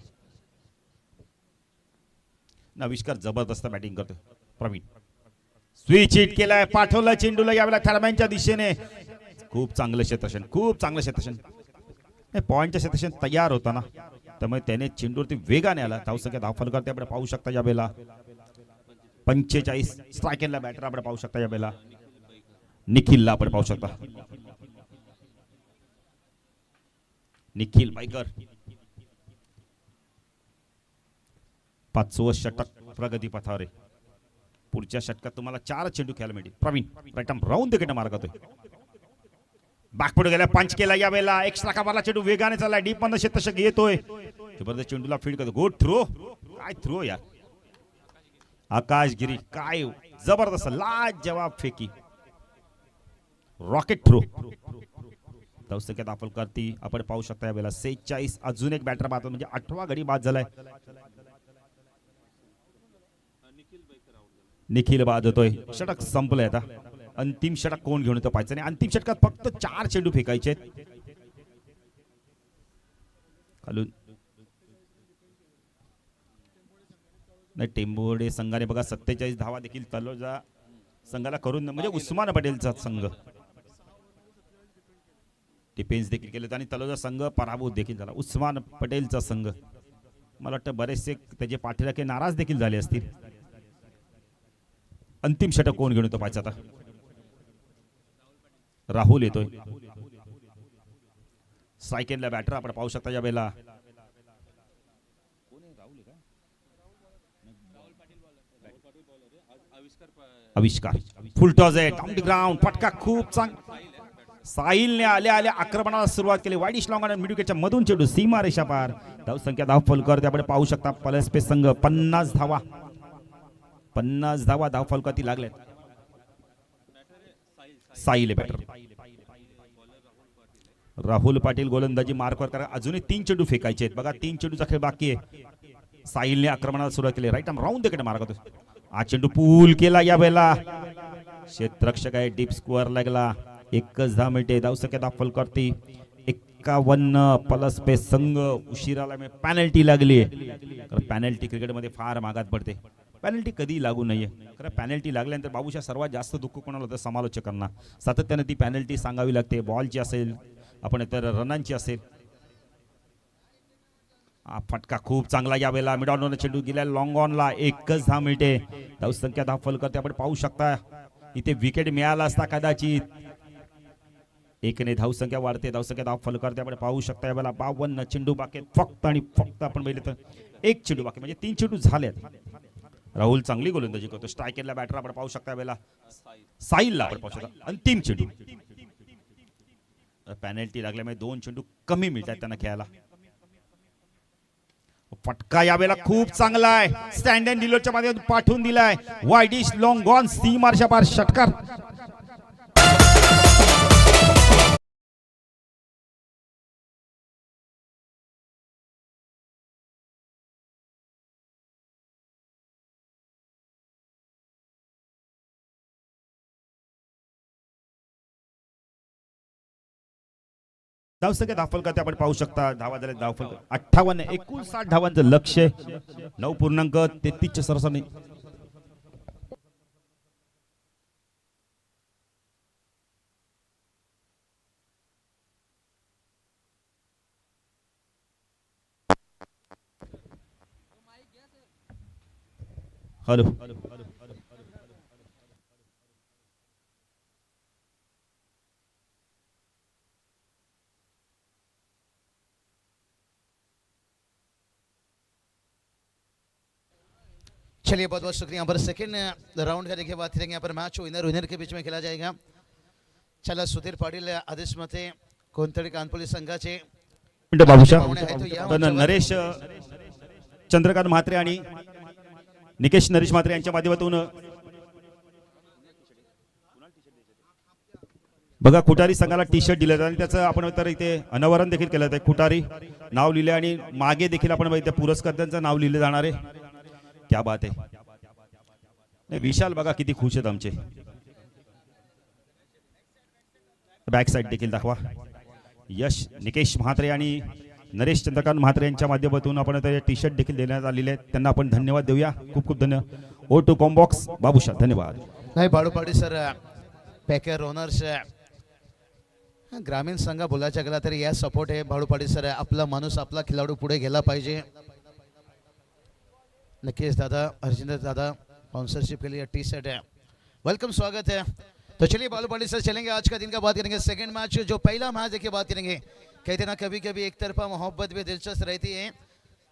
आविष्कार जबरदस्त बॅटिंग करतोय. प्रवीण स्विच हिट केलाय. पाठवला चेंडूला. यावेळेला थर्मॅनच्या दिशेने खूप चांगलं क्षेत्रक्षण, खूप चांगलं क्षेत्रक्षण. पॉईंटच्या क्षेत्रक्षण तयार होता ना, त्यामुळे त्याने चेंडूवरती वेगाने आला. धावसंख्या धावफलकावरती आपण पाहू शकता यावेळेला 45. स्ट्राईक एंडला बॅटर आपण पाहू शकता यावेळेला निखिलला आपण पाहू शकता. निखिल बाईकर 5वं षटक प्रगती पथावर आहे. पुढच्या षटकात तुम्हाला 4 चेंडू खेळायला मिळतील. Pravin right arm round wicket मार्गातोय. बॅकफुट गेला, पंच केला यावेळेला. एक्स्ट्रा कव्हरला चेंडू वेगाने चाललाय. डीप मध्ये क्षेत्रक्षक येतोय. जबरदस्त चेंडूला फीड करतो. Good throw. काय थ्रो यार. आकाश गिरी काय जबरदस्त लाजवाब फेकी. Rocket throw. धावसंख्या दाखल करती आपण पाहू शकता यावेळेला 46. अजून एक बॅटर बाद म्हणजे 8वा गडी बाद झालाय. निखिल बाद होतोय. षटक संपलंय आता. अंतिम षटक कोण घेऊन येतो पाहायचं नाही. अंतिम षटकात फक्त 4 चेंडू फेकायचे खालून. नाही टेंबोडे संघाने बघा 47 धावा देखील तलोजा संघाला करून म्हणजे उस्मान पटेलचा संघ डिफेन्स देखील केलं आणि तलोजा संघ पराभूत देखील झाला. उस्मान पटेलचा संघ मला वाटतं बरेचसे त्याचे पाठीराखे नाराज देखील झाले असतील. अंतिम षटक कोण घेऊन येतो पाहायचं आता. राहुल येतोय. स्ट्राईक एंडला बॅटर आपण पाहू शकता यावेळेला आविष्कार. फुल टॉस आहे. Down the ground. फटका खूप चांगला. साहिलने आल्या आल्या आक्रमणाला सुरुवात केली. वाईडिश लॉंग आणि मिड विकेटच्या मधून चेंडू सीमा रेषा पार. धावसंख्या धावफलकावरती आपण पाहू शकता पलस्पे संघ 50 धावा. 50 धावा धावफलकावरती लागलेत. साहिल बॅटर. राहुल पाटील गोलंदाजी मार्कवर करा. अजूनही 3 चेंडू फेकायचे आहेत बघा. 3 चेंडूचा खेळ बाकी आहे. साहिलने आक्रमणाला सुरुवात केली. राईट आर्म राऊंड विकेट मार्गात. हा चेंडू पूल केला यावेळेला. क्षेत्ररक्षक आहे. डीप स्कोअर लागला. 1 धाव मिळते. धावसंख्या दाखल करते 51. पलस्पे संघ उशिराला पॅनल्टी लागली. पॅनल्टी क्रिकेटमध्ये फार मागात पडते. पॅनल्टी कधी लागू नाहीये. खरं पॅनल्टी लागल्यानंतर बाबूशा सर्वात जास्त दुःख कोणाला होतं समालोचकांना. सातत्याने ती पॅनल्टी सांगावी लागते. बॉलची असेल आपण तर रनांची असेल. फटका खूप चांगला यावेळेला. मिड ऑन चेंडू गेला लॉंग ऑनला. 1 धाव मिळते. धावसंख्या धावफल करते आपण पाहू शकता. इथे विकेट मिळाला असता कदाचित. 1ने धावसंख्या वाढते. धावसंख्या धावफल करते आपण पाहू शकता यावेळेला. 52 चेंडू बाकी फक्त आणि फक्त आपण पाहिले तर 1 चेंडू बाकी म्हणजे 3 चेंडू झालेत. राहुल चांगली गोलंदाजी करतो. स्ट्राईक एंडला बॅटर आपण पाहू शकता यावेळेला साहिलला आपण पाहू शकता. अंतिम चेंडू. पॅनल्टी लागल्यामुळे 2 चेंडू कमी मिळतात त्यांना खेळायला. फटका यावेळेला खूप चांगला आहे. स्टँड अँड डिलोच्या माध्यमातून पाठवून दिलाय. वाईडिश लॉंग गॉन सीमारच्या पार षटकार. धावसंख्या धावफल करते आपण पाहू शकता. धावा झाले धावफल 58. 59 धावांचं लक्ष. 9.33 सरासरी. हॅलो चलिए बहुत बहुत शुक्रिया। यहाँ पर सेकेंड राउंड का देखिए बात करेंगे। यहाँ पर मैच विनर विनर के बीच में खेला जाएगा। चला सुधीर पाटील आदेश मते कोणतरी कानपोली संघाचे बाबूशा पण नरेश चंद्रकांत म्हात्रे आणि निकेश नरेश म्हात्रे यांच्या माध्यमातून बघा खुटारी संघाला टी शर्ट दिले आणि त्याचं आपण तर इथे अनावरण देखील केलं आहे. खुटारी नाव लिहिले आणि मागे देखील आपण इथे पुरस्कर्त्यांचं नाव लिहिले जाणार आहे. क्या बात आहे. नाही विशाल बघा किती खुश आहेत आमचे. बॅक साइड देखील दाखवा. यश निकेश म्हात्रे आणि नरेश चंद्रकांत म्हात्रे यांच्या माध्यमातून आपण टी शर्ट देखील देण्यात आलेले आहेत. त्यांना आपण धन्यवाद देऊया. खूप खूप धन्यवाद. ओ टू कॉम्बॉक्स बाबूशा धन्यवाद. नाही Balu Patil sir Packer owners ग्रामीण संघ बोलायचा गेला तरी या सपोर्ट आहे भाडूपाडी सर. आपला माणूस आपला खिलाडू पुढे गेला पाहिजे. नक्कीच दादा हरजिंदर दादा स्पॉन्सरशिप के लिए टी शर्ट है. वेलकम, स्वागत है. तो चलिए भालूपाड़ी सर चलेंगे. आज का दिन का बात करेंगे. सेकंड मैच जो पहला मैच देखिए बात करेंगे. कहते ना कभी कभी एक तरफा मोहब्बत भी दिलचस्प रहती है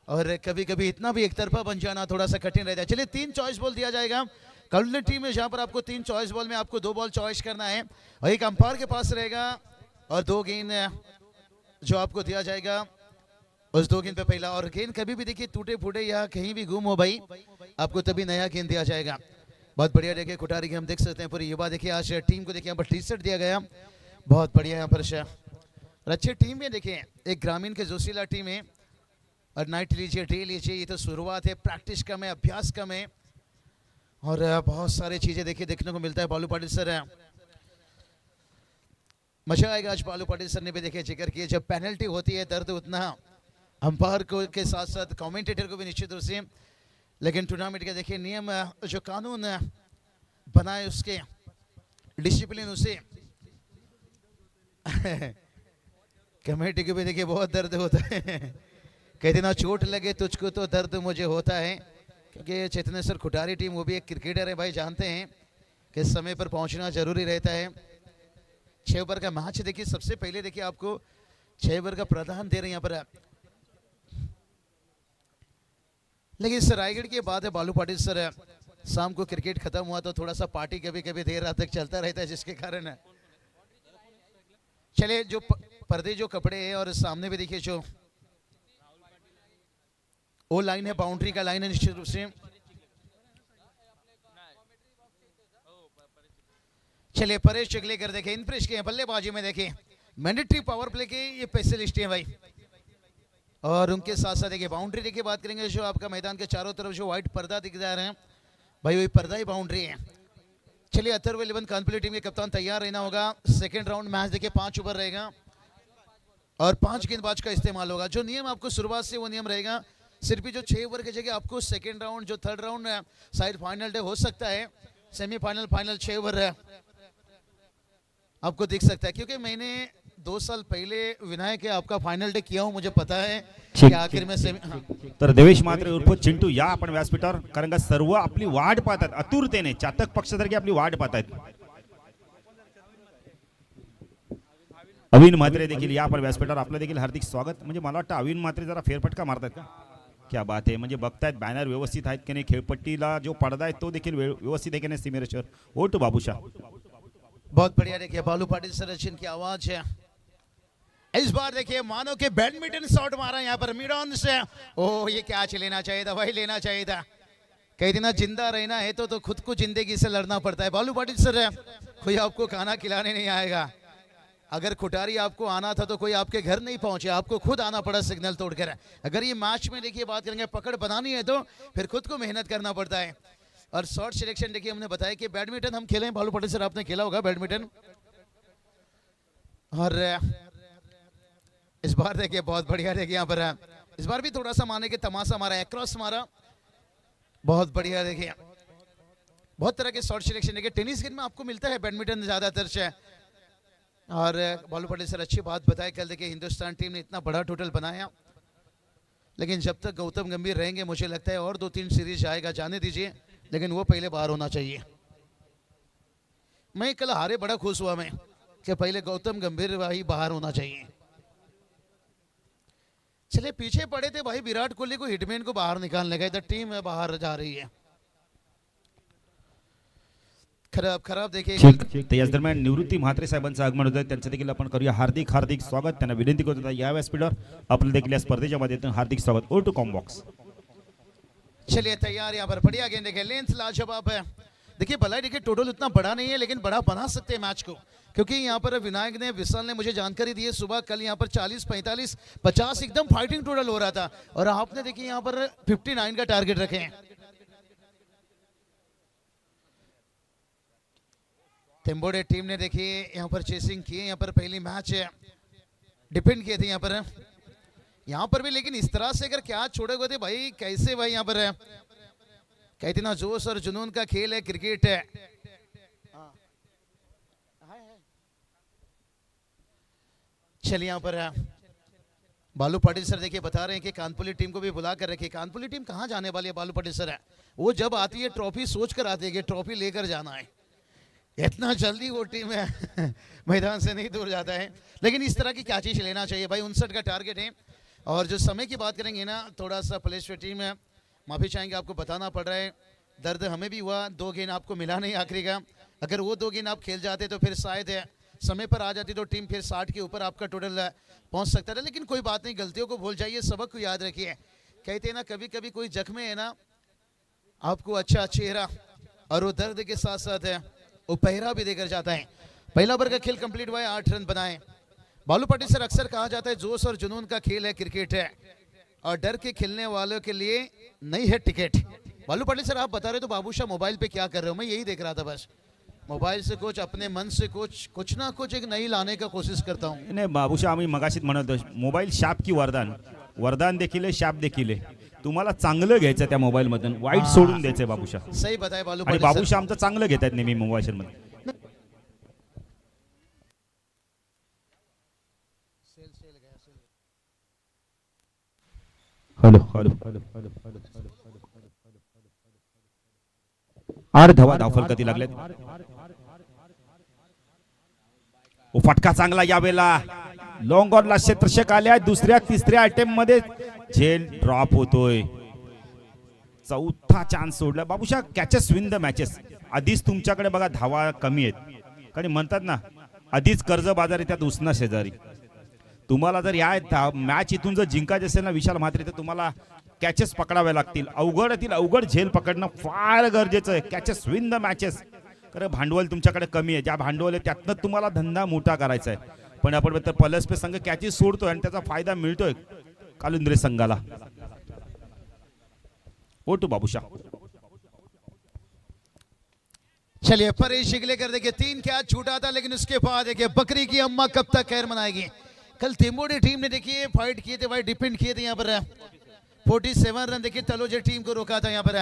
और कभी कभी इतना भी एक तरफा बन जाना थोड़ा सा कठिन रहता है. चलिए 3 चॉइस बॉल दिया जाएगा. कल टीम में जहाँ पर आपको 3 चॉइस बॉल में आपको 2 बॉल चॉइस करना है और एक अंपायर के पास रहेगा और 2 गेंद जो आपको दिया जाएगा उस 2 गेंद पे पहला. और गेंद कभी भी देखिए टूटे फूटे या कहीं भी गुम हो भाई आपको तभी नया गेंद दिया जाएगा. बहुत बढ़िया देखिए कुटारी के हम देख सकते हैं पूरी युवा. देखिए आज टीम को देखिए यहाँ पर टी शर्ट दिया गया. बहुत बढ़िया यहाँ पर और अच्छी टीम है. देखिए एक ग्रामीण के जोशीला टीम है और नाइट लीजिए डे लीजिए ये तो शुरुआत है. प्रैक्टिस कम है, अभ्यास कम है और बहुत सारी चीजें देखिए देखने को मिलता है. बालू पाटिल सर मजा आएगा आज. बालू पाटिल सर ने भी देखिए जिक्र किया जब पेनल्टी होती है दर्द उतना अंपायर को के साथ साथ कमेंटेटर को भी निश्चित रूप से. लेकिन टूर्नामेंट के देखिए नियम जो कानून बनाए उसके डिसिप्लिन उसे कमेटी को भी देखिए बहुत दर्द होता है. कहते ना चोट लगे तुझको तो दर्द मुझे होता है. क्योंकि चैतन्य सर खुटारी टीम वो भी एक क्रिकेटर है भाई, जानते हैं कि समय पर पहुंचना जरूरी रहता है. 6 ओवर का मैच देखिए. सबसे पहले देखिए आपको 6 ओवर का प्रावधान दे रहे हैं यहाँ पर. लेकिन इस रायगढ़ के बाद है बालू पाटिल सर शाम को क्रिकेट खत्म हुआ तो थोड़ा सा पार्टी कभी कभी देर रात तक चलता रहता है जिसके कारण चले जो पर्दे जो कपड़े हैं और सामने भी देखिए जो वो लाइन है बाउंड्री का लाइन है निश्चित रूप से. चलिए परेश चगलेकर देखे इन प्रेस के बल्लेबाजी में देखे मैंडेटरी पावर प्ले के ये स्पेशलिस्ट है भाई. और उनके साथ साथ देखिए बाउंड्री देखिए बात करेंगे जो आपका मैदान के चारों तरफ जो व्हाइट पर्दा दिख रहा है भाई वही पर्दा ही बाउंड्री है. चलिए अथर्व 11 कानपुर टीम के कप्तान तैयार रहना होगा. सेकंड राउंड मैच देखिए 5 ओवर रहेगा और 5 गेंदबाज का इस्तेमाल होगा. जो नियम आपको शुरुआत से वो नियम रहेगा. सिर्फ जो 6 ओवर की जगह आपको सेकंड राउंड जो थर्ड राउंड शायद फाइनल डे हो सकता है. सेमीफाइनल फाइनल 6 ओवर आपको दिख सकता है. क्योंकि मैंने 2 साल पहिले विनायक है आपका फायनल डे किया हूं मुझे पता है की आखिर में तर देवेश मात्रे उर्फ चिंटू या आपण व्यासपीठावर कारण का सर्व आपली वाट पाहतात आतुरतेने. चातक पक्षासारखी आपली वाट पाहतात. अविन म्हात्रे देखील या आपण व्यासपीठावर आपलं देखील हार्दिक स्वागत. म्हणजे मला वाटतं अविन म्हात्रे जरा फेरफटका मारतात का. क्या बात आहे. म्हणजे बघतायत बॅनर व्यवस्थित आहेत की नाही. खेळपट्टीला जो पडदा आहे तो देखील व्यवस्थित आहे की नाही. सिमेरेश्वर ओ टू बाबूशा. बहुत बढ़िया देखिए बालू पाटिल सर की आवाज है. इस बार देखिए मानो के बैडमिंटन शॉट मारा यहाँ पर मिड ऑन से. ओह ये कैच लेना चाहिए था भाई, लेना चाहिए था. कई दिन जिंदा रहना है तो खुद को जिंदगी से लड़ना पड़ता है. बालू पाटिल सर कोई आपको खाना खिलाने नहीं आएगा. अगर खुटारी आपको आना था तो कोई आपके घर नहीं पहुंचे, आपको खुद आना पड़ा सिग्नल तोड़कर. अगर ये मैच में देखिए बात करेंगे पकड़ बनानी है तो फिर खुद को मेहनत करना पड़ता है. और शॉर्ट सिलेक्शन देखिए हमने बताया कि बैडमिंटन हम खेले. बालू पाटिल सर आपने खेला होगा बैडमिंटन. और इस बार देखिए बहुत बढ़िया देखिए यहाँ पर इस बार भी थोड़ा सा माने कि तमाशा मारा, क्रॉस मारा. बहुत बढ़िया देखिए बहुत तरह के शॉर्ट सिलेक्शन देखिए. टेनिस गेम में आपको मिलता है बैडमिंटन ज्यादातर से. और बालू पाटिल सर अच्छी बात बताए. कल देखिए हिंदुस्तान टीम ने इतना बड़ा टोटल बनाया लेकिन जब तक गौतम गंभीर रहेंगे मुझे लगता है और 2-3 सीरीज आएगा, जाने दीजिए. लेकिन वो पहले बाहर होना चाहिए. मैं कल हारे बड़ा खुश हुआ मैं कि पहले गौतम गंभीर भाई बाहर होना चाहिए. चले पीछे पड़े थे भाई विराट कोहली को हिटमैन को बाहर निकालने का. इधर टीम बाहर जा रही है. खराब खराब देखिए. तर याच दरम्यान निवृत्ती म्हात्रे साहेबांचं आगमन होतं. त्यांचं देखील आपण करूया हार्दिक हार्दिक स्वागत. त्यांना विनंती करत होता या व्यासपीठावर आपलं देखील या स्पर्धेच्या माध्यमातून हार्दिक स्वागत. ओ टू कॉम्बॉक्स. चलिए तैयार. यहाँ पर बढ़िया गेंद देखिए लेंथ लाजवाब है. देखिए भलाई देखिए टोटल उतना बड़ा नहीं है लेकिन बड़ा बना सकते हैं मैच को. क्योंकि यहाँ पर विनायक ने विशाल ने मुझे जानकारी दी है सुबह कल यहाँ पर 40 45 50 एकदम फाइटिंग टोटल हो रहा था और आपने देखिए यहाँ पर 59 का टारगेट रखे हैं. तेम्बोडे टीम ने देखिए यहाँ पर चेसिंग की. यहाँ पर पहली मैच डिपेंड किए थे यहाँ पर भी. लेकिन इस तरह से अगर क्या छोड़े हुए थे भाई कैसे भाई यहाँ पर कहते ना जोश और जुनून का खेल है क्रिकेट है. चलिए यहाँ पर बालू पाटिल सर देखिए बता रहे हैं कि कानपुली टीम को भी बुला कर रखिए। कानपुली टीम कहाँ जाने वाली है बालू पाटिल सर है, वो जब आती है ट्रॉफी सोच कर आती है कि ट्रॉफी लेकर जाना है। इतना जल्दी वो टीम है मैदान से नहीं दूर जाता है, लेकिन इस तरह की क्या चीज़ लेना चाहिए भाई। 59 का टारगेट है। और जो समय की बात करेंगे ना, थोड़ा सा प्लेस पे टीम है, माफ़ी चाहेंगे, आपको बताना पड़ रहा है, दर्द हमें भी हुआ, 2 गेंद आपको मिला नहीं आखिरी का। अगर वो 2 गेंद आप खेल जाते तो फिर शायद है समय पर आ जाती तो टीम फिर 60 के ऊपर आपका टोटल पहुंच सकता था। लेकिन कोई बात नहीं, गलतियों को भूल जाइए, सबक को याद रखिए। कहते हैं ना, कभी कभी कोई जख्म है ना, आपको अच्छा चेहरा और वो दर्द के साथ साथ है वो पहरा भी देकर जाता है। पहला ओवर का खेल कंप्लीट हुआ है, 8 रन बनाए। बालू पाटिल सर, अक्सर कहा जाता है जोश और जुनून का खेल है क्रिकेट है, और डर के खेलने वालों के लिए नहीं है टिकट। बालू पाटिल सर, आप बता रहे तो बाबूशाह मोबाइल पे क्या कर रहे हो? मैं यही देख रहा था, बस मोबाईल से कुछ अपने मन से कुछ ना कुछ एक नई लाने का कोशिश करता हूँ। नाही बाबूशा, आम्ही मगाशीच म्हणत होतो, मोबाईल शाप की वरदान, वरदान देखील आहे शाप देखील आहे। तुम्हाला चांगलं घ्यायचं त्या मोबाईल मधून, वाईट सोडून द्यायचंय बाबूशा। सही बताए बालू आणि पाटिल सर। बाबूशा आमचं चांगलं घेतात नेहमी मोबाईल मध्ये। हॅलो हॅलो आर धावा धावफलकाती लागलेत। ओ फटका चांगला यावेळेला, लॉंग ऑनला क्षेत्ररक्षक आल्या, दुसऱ्या तिसऱ्या अटेम्प्ट मध्ये झेल ड्रॉप होतोय। चौथा चान्स सोडला Babusha. Catches win the matches. आधीच तुमच्याकडे बघा धावा कमी आहेत, कारण म्हणतात ना आधीच कर्जबाजारी त्यात उसना शेजारी। तुम्हाला जर या मॅच इथून जर जिंकायचे असेल ना विशाल म्हात्रे, तर तुम्हाला कॅचेस पकडावे लागतील। अवघडातील अवघड झेल पकडणं फार गरजेचं आहे। Catches win the matches. कारण भांडवल तुमच्याकडे कमी आहे, ज्या भांडवल आहे त्यातनं तुम्हाला धंदा मोठा करायचा आहे। पण आपण तर पलस पे संघ कॅचेस सोडतोय आणि त्याचा फायदा मिळतोय कालुंद्रे संघाला। ओटू बाबूशा। चलिए परेश शिगलेकर, देखिए 3 कैच छूटा था, लेकिन उसके बाद देखिए बकरी की अम्मा कब तक खैर मनाएगी। कल तिमोड़ी टीम ने देखिए फाइट किए थे भाई, डिपेंड किए थे यहाँ पर 47 रन देखिए तलोजा टीम को रोका था यहाँ पर,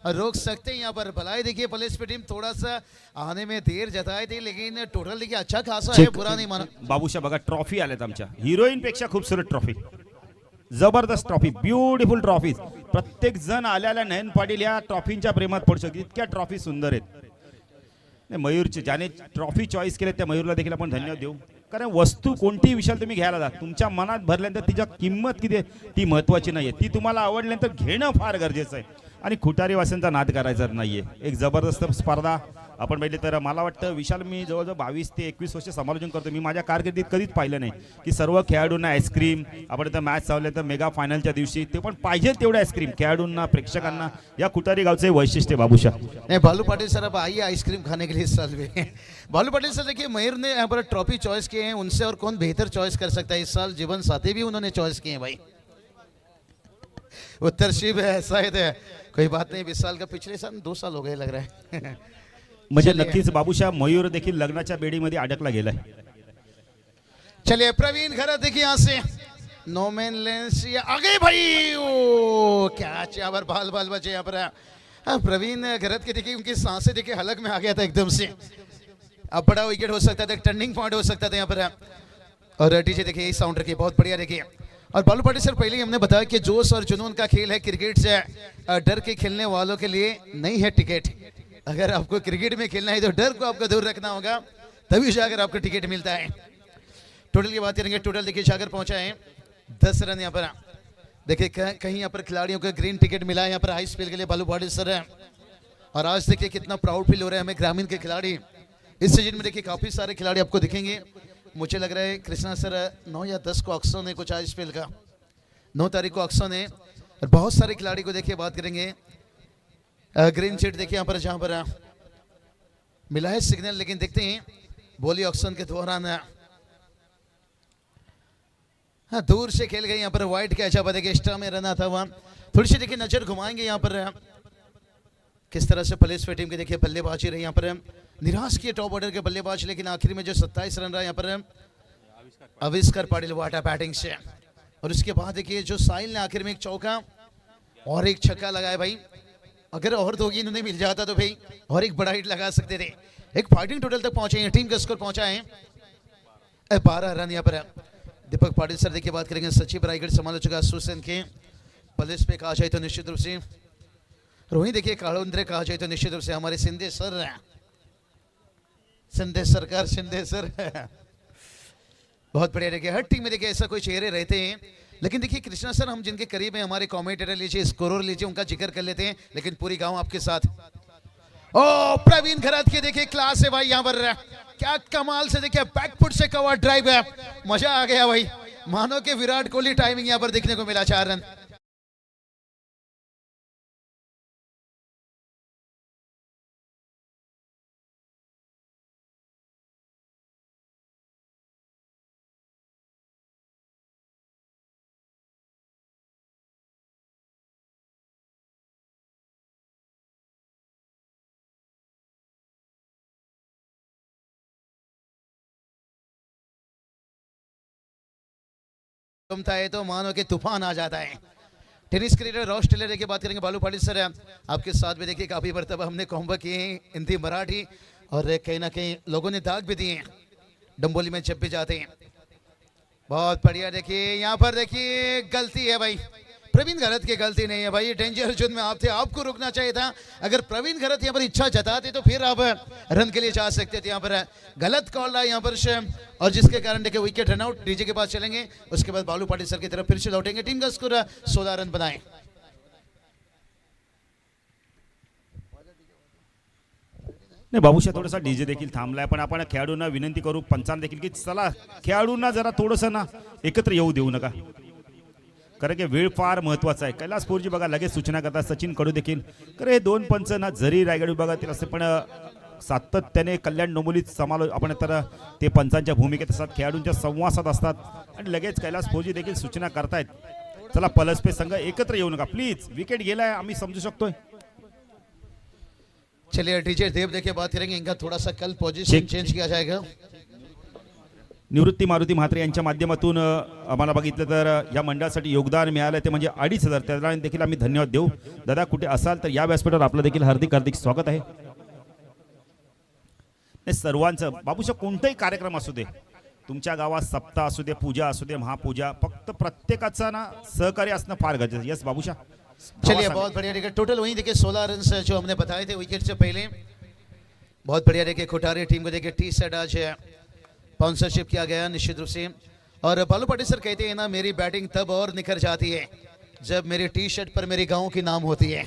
और रोक सकते हैं यहाँ पर। भलाई देखिए पुलिस पे टीम थोड़ा सा आने में देर जताई थी, लेकिन टोटल देखिए अच्छा खासा है, बुरा नहीं माना। बाबूशा बघा, ट्रॉफी आल्यात आमच्या हिरोईन पेक्षा खूबसूरत ट्रॉफी, जबरदस्त ट्रॉफी, ब्युटिफुल ट्रॉफी। प्रत्येक जण आल्याला नयन पाटील या ट्रॉफींच्या प्रेमात पडू शकतो, इतक्या ट्रॉफी सुंदर आहेत। मयूरचे ज्याने ट्रॉफी चॉईस केले त्या मयूरला देखील आपण धन्यवाद देऊ, कारण वस्तू कोणतीही विशाल तुम्ही घ्यायला जा, तुमच्या मनात भरल्यानंतर तिच्या किंमत किती आहे ती महत्त्वाची नाहीये, ती तुम्हाला आवडल्यानंतर घेणं फार गरजेचं आहे आणि खुटारी वासांचा नाद करायचा नाहीये। एक जबरदस्त स्पर्धा आपण पाहिली तर मला वाटतं विशाल, मी जवळजवळ 22 ते 21 वर्ष समालोचन करतो, मी माझ्या कारकिर्दीत कधीच पाहिलं नाही की सर्व खेळाडूंना आईस्क्रीम, आपण तर मॅच चालल्यानंतर मेगा फायनलच्या दिवशी ते पण पाहिजे तेवढे आईस्क्रीम खेळाडूंना, प्रेक्षकांना। या खुटारी गावचे वैशिष्ट्य बाबूशा। नहीं बालू पाटिल सर, अब आइए आइसक्रीम खाने के लिए इस साल भी। बालू पाटिल सर देखिए, मयूर ने यहाँ पर ट्रॉफी चॉइस किए हैं, उनसे और कौन बेहतर चॉइस कर सकता है। इस साल जीवन साथी भी उन्होंने चॉइस किए हैं भाई। उत्तर शिव है, शायद है, कोई बात नहीं। 20 साल का, पिछले साल 2 साल हो गए लग रहा है। म्हणजे नक्कीच बाबूशा, मयूर देखील लग्नाच्या बेडीमध्ये अडकला गेलाय। चलिए प्रवीण घरत देखिए यहाँ से नो मैन लेंस आगे भाई, ओ कैच यहाँ पर, बाल बाल बचे यहाँ पर। प्रवीण घरत के देखिए उनकी सांसें देखिए हलक में आ गया था एकदम से। अब बड़ा विकेट हो सकता था, टर्निंग पॉइंट हो सकता था यहाँ पर। और डीजे देखिए इस साउंड रखिए, बहुत बढ़िया देखिए। और बालू पाटिल सर, पहले ही हमने बताया कि जोश और जुनून का खेल है क्रिकेट से, डर के खेलने वालों के लिए नहीं है टिकट। अगर आपको क्रिकेट में खेलना है तो डर को आपको दूर रखना होगा, तभी जाकर आपको टिकट मिलता है। टोटल की बात करेंगे, टोटल देखिए जाकर पहुंचा है 10 रन यहाँ पर। देखिए कहीं यहाँ पर खिलाड़ियों को ग्रीन टिकट मिला है यहाँ पर हाई स्पीड के लिए बालू पाटिल सर है। और आज देखिए कितना प्राउड फील हो रहा है हमें, ग्रामीण के खिलाड़ी इस सीजन में देखिए काफी सारे खिलाड़ी आपको दिखेंगे। मुझे लग रहा है कृष्णा सर 9 या 10 को ऑक्शन है कुछ आज स्पेल का, 9 तारीख को ऑक्शन है। और बहुत सारे खिलाड़ी को देखिए बात करेंगे, ग्रीन सीट देखिए यहाँ पर, जहाँ पर मिला है सिग्नल, लेकिन देखते हैं बोली ऑक्शन के दौरान हाँ दूर से खेल गए यहाँ पर, वाइट कैच आप देखिए, एक्स्ट्रा में रन था वहाँ। थोड़ी सी देखिए नजर घुमाएंगे यहाँ पर किस तरह से पुलिस पे टीम के देखिए बल्लेबाजी रही यहाँ पर। निराश किए टॉप ऑर्डर के बल्लेबाज, लेकिन आखिर में जो 27 रन रहा यहाँ पर आविष्कार पाटिल वाटा बैटिंग से। और उसके बाद देखिए जो साहिल ने आखिर में एक चौका और एक छक्का लगाया भाई। अगर और 2 गेंद उन्हें मिल जाता तो भाई और एक बड़ा हिट लगा सकते थे। एक फाइटिंग टोटल तक पहुंचे हैं, टीम का स्कोर पहुंचा है 12 रन यहाँ पर। दीपक पाटिल सर देखिए बात करेंगे सचिव रायगढ़ समालोचक एसोसिएशन के। पुलिस पे कहा जाए तो निश्चित रूप से रोहित देखिए काळुंद्रे कहा जाए तो निश्चित रूप से हमारे शिंदे सर, शिंदे सरकार, शिंदे सर बहुत बढ़िया। देखिए हर टीम में देखिए ऐसा कोई चेहरे रहते हैं, लेकिन देखिए कृष्णा सर हम जिनके करीब हैं, हमारे कमेंटेटर लीजिए, स्कोरर लीजिए, उनका जिक्र कर लेते हैं, लेकिन पूरी गांव आपके साथ। ओ प्रवीण खरात के देखिए क्लास है भाई, यहाँ पर क्या कमाल से देखिए बैकफुट से कवर ड्राइव है, मजा आ गया भाई, मानो कि विराट कोहली टाइमिंग यहाँ पर देखने को मिला। 4 रन। जमता है तो मानो कि तूफान आ जाता है। टेनिस क्रिकेटर रॉस टेलर की बात करेंगे, बालू पाटिल सर आपके साथ में देखिए काफी मरतबा हमने कॉम्बो किए हैं, हिंदी मराठी, और कहीं ना कहीं लोगों ने दाग भी दिए हैं डम्बोली में जब भी जाते हैं। बहुत बढ़िया। देखिए यहाँ पर देखिए गलती है भाई, प्रवीण खरात की गलती नहीं है भाई, डेंजर जोन में आप थे, आपको रुकना चाहिए था। अगर प्रवीण खरात यहाँ पर इच्छा जताते तो फिर आप रन के लिए जा सकते थे, यहाँ पर गलत कॉल रहा यहाँ पर, और जिसके कारण देखिए विकेट रन आउट। डीजे के पास चलेंगे, उसके बाद बालू पाटिल सर की तरफ फिर से लौटेंगे। टीम का स्कोर 16 रन बनाए। नाही बाबूशा थोडासा डीजे देखील थांबलाय, पण आपण खेळाडूंना विनंती करू, पंचांना देखील, की चला खेळाडूंना जरा थोडंसं ना एकत्र येऊ देऊ नका, कारण की वेळ फार महत्वाचा आहे। कैलासपूरजी बघा लगेच सूचना करतात, सचिन कडू देखील, कारण हे 2 पंच ना जरी रायगड विभागातील असते पण सातत्याने कल्याण डोंबिवलीत आपण तर ते पंचांच्या भूमिकेत असतात, खेळाडूंच्या संवासात असतात, आणि लगेच कैलासपूरजी देखील सूचना करतायत, चला पलसपे संघ एकत्र येऊ नका प्लीज, विकेट गेलाय आम्ही समजू शकतोय। चलिए डीजे देव देखिए बात करेंगे, इनका थोड़ा सा कल पोजीशन चेंज किया जाएगा। निवृत्ती मारुती म्हात्रे यांच्या माध्यमातून आम्हाला बघितलं तर या मंडळासाठी योगदान मिळालं ते म्हणजे 2,500, त्याला देखील आम्ही धन्यवाद देऊ। दादा कुठे असाल तर या व्यासपीठावर आपलं देखील हार्दिक हार्दिक स्वागत आहे। सर्वांचं बाबूशा कोणताही कार्यक्रम असू दे, तुमच्या गावात सप्ताह असू दे, पूजा असू दे, महापूजा, फक्त प्रत्येकाचा ना सहकार्य असणं फार गरजेचं आहे। यस बाबूशा चलिए बहुत बढ़िया। देखिए टोटल वहीं देखिए 16 रन जो हमने बताए थे विकेट से पहले, बहुत बढ़िया। देखिए खुटारी टीम को देखिए टी शर्ट आज स्पॉन्सरशिप किया गया निश्चित रूप से, और बालू पाटिल सर कहते हैं ना मेरी बैटिंग तब और निखर जाती है जब मेरी टी शर्ट पर मेरे गांव की नाम होती है।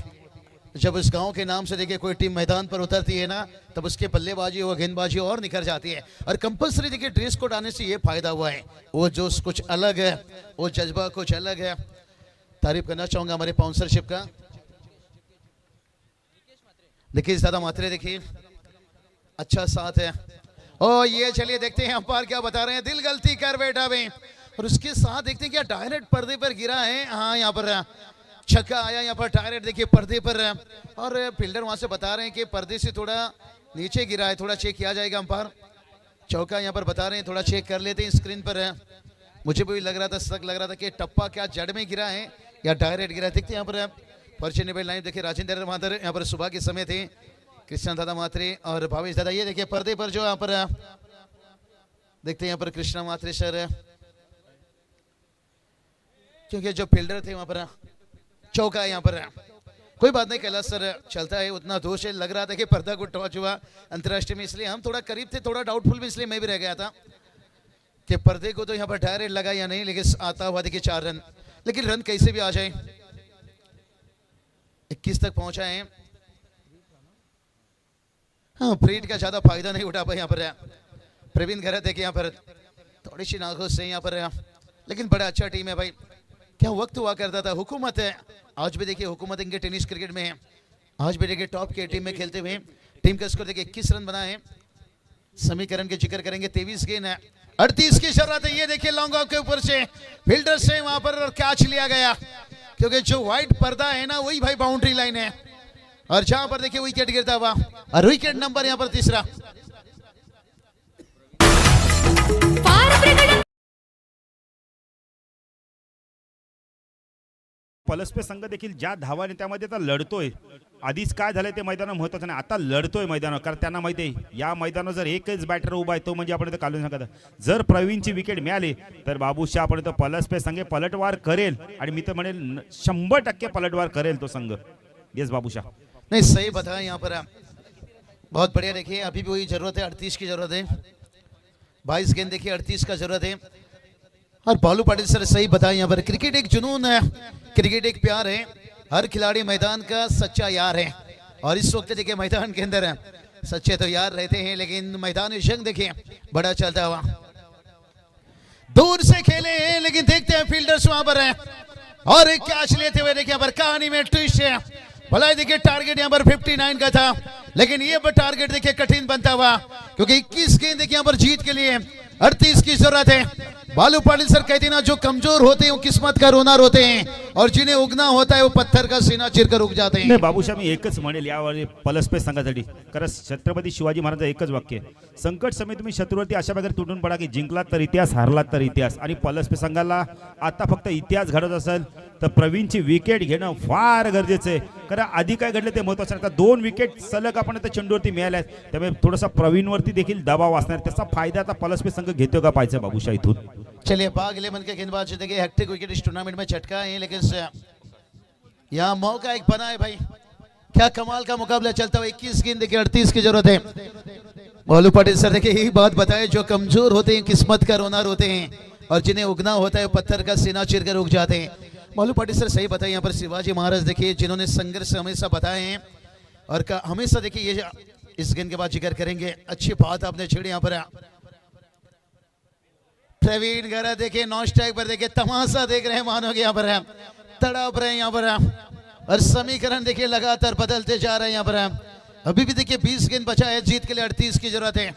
जब उस गांव के नाम से देखिए कोई टीम मैदान पर उतरती है ना, तब उसके बल्लेबाजी और गेंदबाजी और निखर जाती है। और कंपलसरी देखिए ड्रेस कोड आने से ये फायदा हुआ है, वो जोश कुछ अलग है, वो जज्बा कुछ अलग है। तारीफ करना चाहूंगा हमारे स्पॉन्सरशिप का। देखिए ज्यादा मात्रे देखिए अच्छा साथ है। ओ ये चलिए देखते हैं अंपायर क्या बता रहे हैं, दिल गलती कर बैठा भाई, और उसके साथ देखते हैं क्या डायरेक्ट पर्दे पर गिरा है। हाँ यहाँ पर छक्का आया, यहाँ पर डायरेक्ट देखिए पर्दे पर, और फील्डर वहां से बता रहे हैं कि पर्दे से थोड़ा नीचे गिरा है, थोड़ा चेक किया जाएगा। अंपायर चौका यहाँ पर बता रहे हैं, थोड़ा चेक कर लेते हैं स्क्रीन पर। मुझे भी लग रहा था, शक लग रहा था कि टप्पा क्या जड़ में गिरा है या डायरेक्ट गिरा है। देखते हैं यहाँ पर पर्चे निबेल लाइन देखिए, राजेंद्र माथर यहाँ पर सुबह के समय थे, कृष्ण दादा मात्रे और भावेश दादा। ये देखिए पर्दे पर जो यहाँ पर देखते हैं यहाँ पर कृष्णा मात्रे सर, क्योंकि जो फील्डर थे वहां पर चौका है यहाँ पर। कोई बात नहीं कैलाश सर, चलता है, उतना दोष है। लग रहा था कि पर्दा को टॉच हुआ अंतर्राष्ट्रीय में, इसलिए हम थोड़ा करीब थे, थोड़ा डाउटफुल भी, इसलिए मैं भी रह गया था कि पर्दे को तो यहाँ पर डायरेक्ट लगा या नहीं। लेकिन आता हुआ देखिए 4 रन, लेकिन रन कैसे भी आ जाए। 21 तक पहुंचा है। हाँ फ्रीड का ज्यादा फायदा नहीं उठा पाए यहाँ पर प्रवीण खरात देखिए, यहाँ पर थोड़ी सी नाखुश है यहाँ पर, लेकिन बड़ा अच्छा टीम है भाई। क्या वक्त हुआ करता था, हुकूमत है आज भी देखिए, हुकूमत इनके टेनिस क्रिकेट में है। आज भी देखिए टॉप के टीम में खेलते हुए टीम का स्कोर देखिए 21 रन बना है। समीकरण के जिक्र करेंगे, 23 गेंद है, 38 की जरूरत है। ये देखिए लॉन्ग ऑफ के ऊपर से फील्डर से वहां पर कैच लिया गया, क्योंकि जो व्हाइट पर्दा है ना वही भाई बाउंड्री लाइन है, और जहां पर देखिए विकेट गिरता हुआ, और विकेट नंबर यहाँ पर 3रा। पलसपे संघ देखील ज्या धावाने त्यामध्ये आता लढतोय, आधीच काय झालंय ते मैदान महत्वाचं नाही, आता लढतोय मैदानावर. कारण त्यांना माहिती आहे या मैदानावर जर एकच बॅटर उभा आहे तो म्हणजे आपण इथं काढून सांगत. जर प्रवीणची विकेट मिळाली तर बाबूशा आपण इथं पलसपे संघ पलटवार करेल आणि मी तर म्हणेल 100% पलटवार करेल तो संघ. येस बाबूशा. नहीं सही बताया यहाँ पर बहुत बढ़िया. देखिए अभी भी वही जरूरत है, 38 की जरूरत है. 22 गेंद देखिए 38 का जरूरत है. और बालू पाटिल सर सही बताया यहाँ पर. क्रिकेट एक जुनून है, क्रिकेट एक प्यार है. हर खिलाड़ी मैदान का सच्चा यार है. और इस वक्त देखिए मैदान के अंदर सच्चे तो यार रहते हैं, लेकिन मैदान जंग देखिए बड़ा चलता हुआ. दूर से खेले हैं लेकिन देखते हैं फील्डर्स वहां पर है और एक कैच लेते हुए देखिए यहाँ पर कहानी में ट्विस्ट है. भला देखिए टारगेट यहाँ पर 59 का था, लेकिन ये पर टारगेट देखिए कठिन बनता हुआ, क्योंकि 21 गेंद देखिए यहाँ पर जीत के लिए 38 की जरूरत है. बालू पाटिल सर कहते हैं ना, जो कमजोर होते हैं वो किस्मत का रोना रोते हैं और जिन्हें उगना होता है वो पत्थर का सीना चिरकर उग जाते हैं. नाही बाबूशा, मी एकच म्हणेल यावेळी पलसपे संघासाठी. कारण छत्रपती शिवाजी महाराजांचं एकच वाक्य आहे, संकट समय तुम्ही शत्रूवरती अशा प्रकारे तुटून पडा की जिंकलात तर इतिहास, हारलात तर इतिहास. आणि पलसपे संघाला आता फक्त इतिहास घडत असेल तर प्रवीणची विकेट घेणं फार गरजेचं आहे. कारण आधी काय घडलं ते महत्त्वाचं आहे. आता 2 विकेट सलग आपण आता चेंडूवरती मिळाल्या आहेत, त्यामुळे थोडासा प्रवीणवरती देखील दबाव असणार. त्याचा फायदा आता पलसपे संघ घेतो का पाहायचं बाबूशा इथून. चलिए पाक 11 के गेंदबाज देखिए हैट्रिक विकेट इस टूर्नामेंट में चटका है, लेकिन यहाँ मौका एक बना है भाई. क्या कमाल का मुकाबला चलता हुआ. 21 गेंद देखिए 38 की जरूरत है. बालू पाटिल सर देखिए यही बात बताए, जो कमजोर होते हैं किस्मत का रोना रोते हैं और जिन्हें उगना होता है पत्थर का सीना चिरकर उग जाते हैं. बालू पाटिल सर सही बताए. यहाँ पर शिवाजी महाराज देखिए जिन्होंने संघर्ष हमेशा बताए हैं और हमेशा देखिए ये इस गेंद के बाद जिक्र करेंगे. अच्छी बात आपने छेड़ी यहाँ पर. प्रवीण गरा देखिए नॉन स्ट्राइक पर देखिए तमाशा देख रहे हैं, मानो कि यहाँ पर तड़प रहे हैं यहाँ पर. और समीकरण देखिए लगातार बदलते जा रहे हैं यहाँ पर. अभी भी देखिए 20 गेंद बचा है, जीत के लिए 38 की जरूरत है.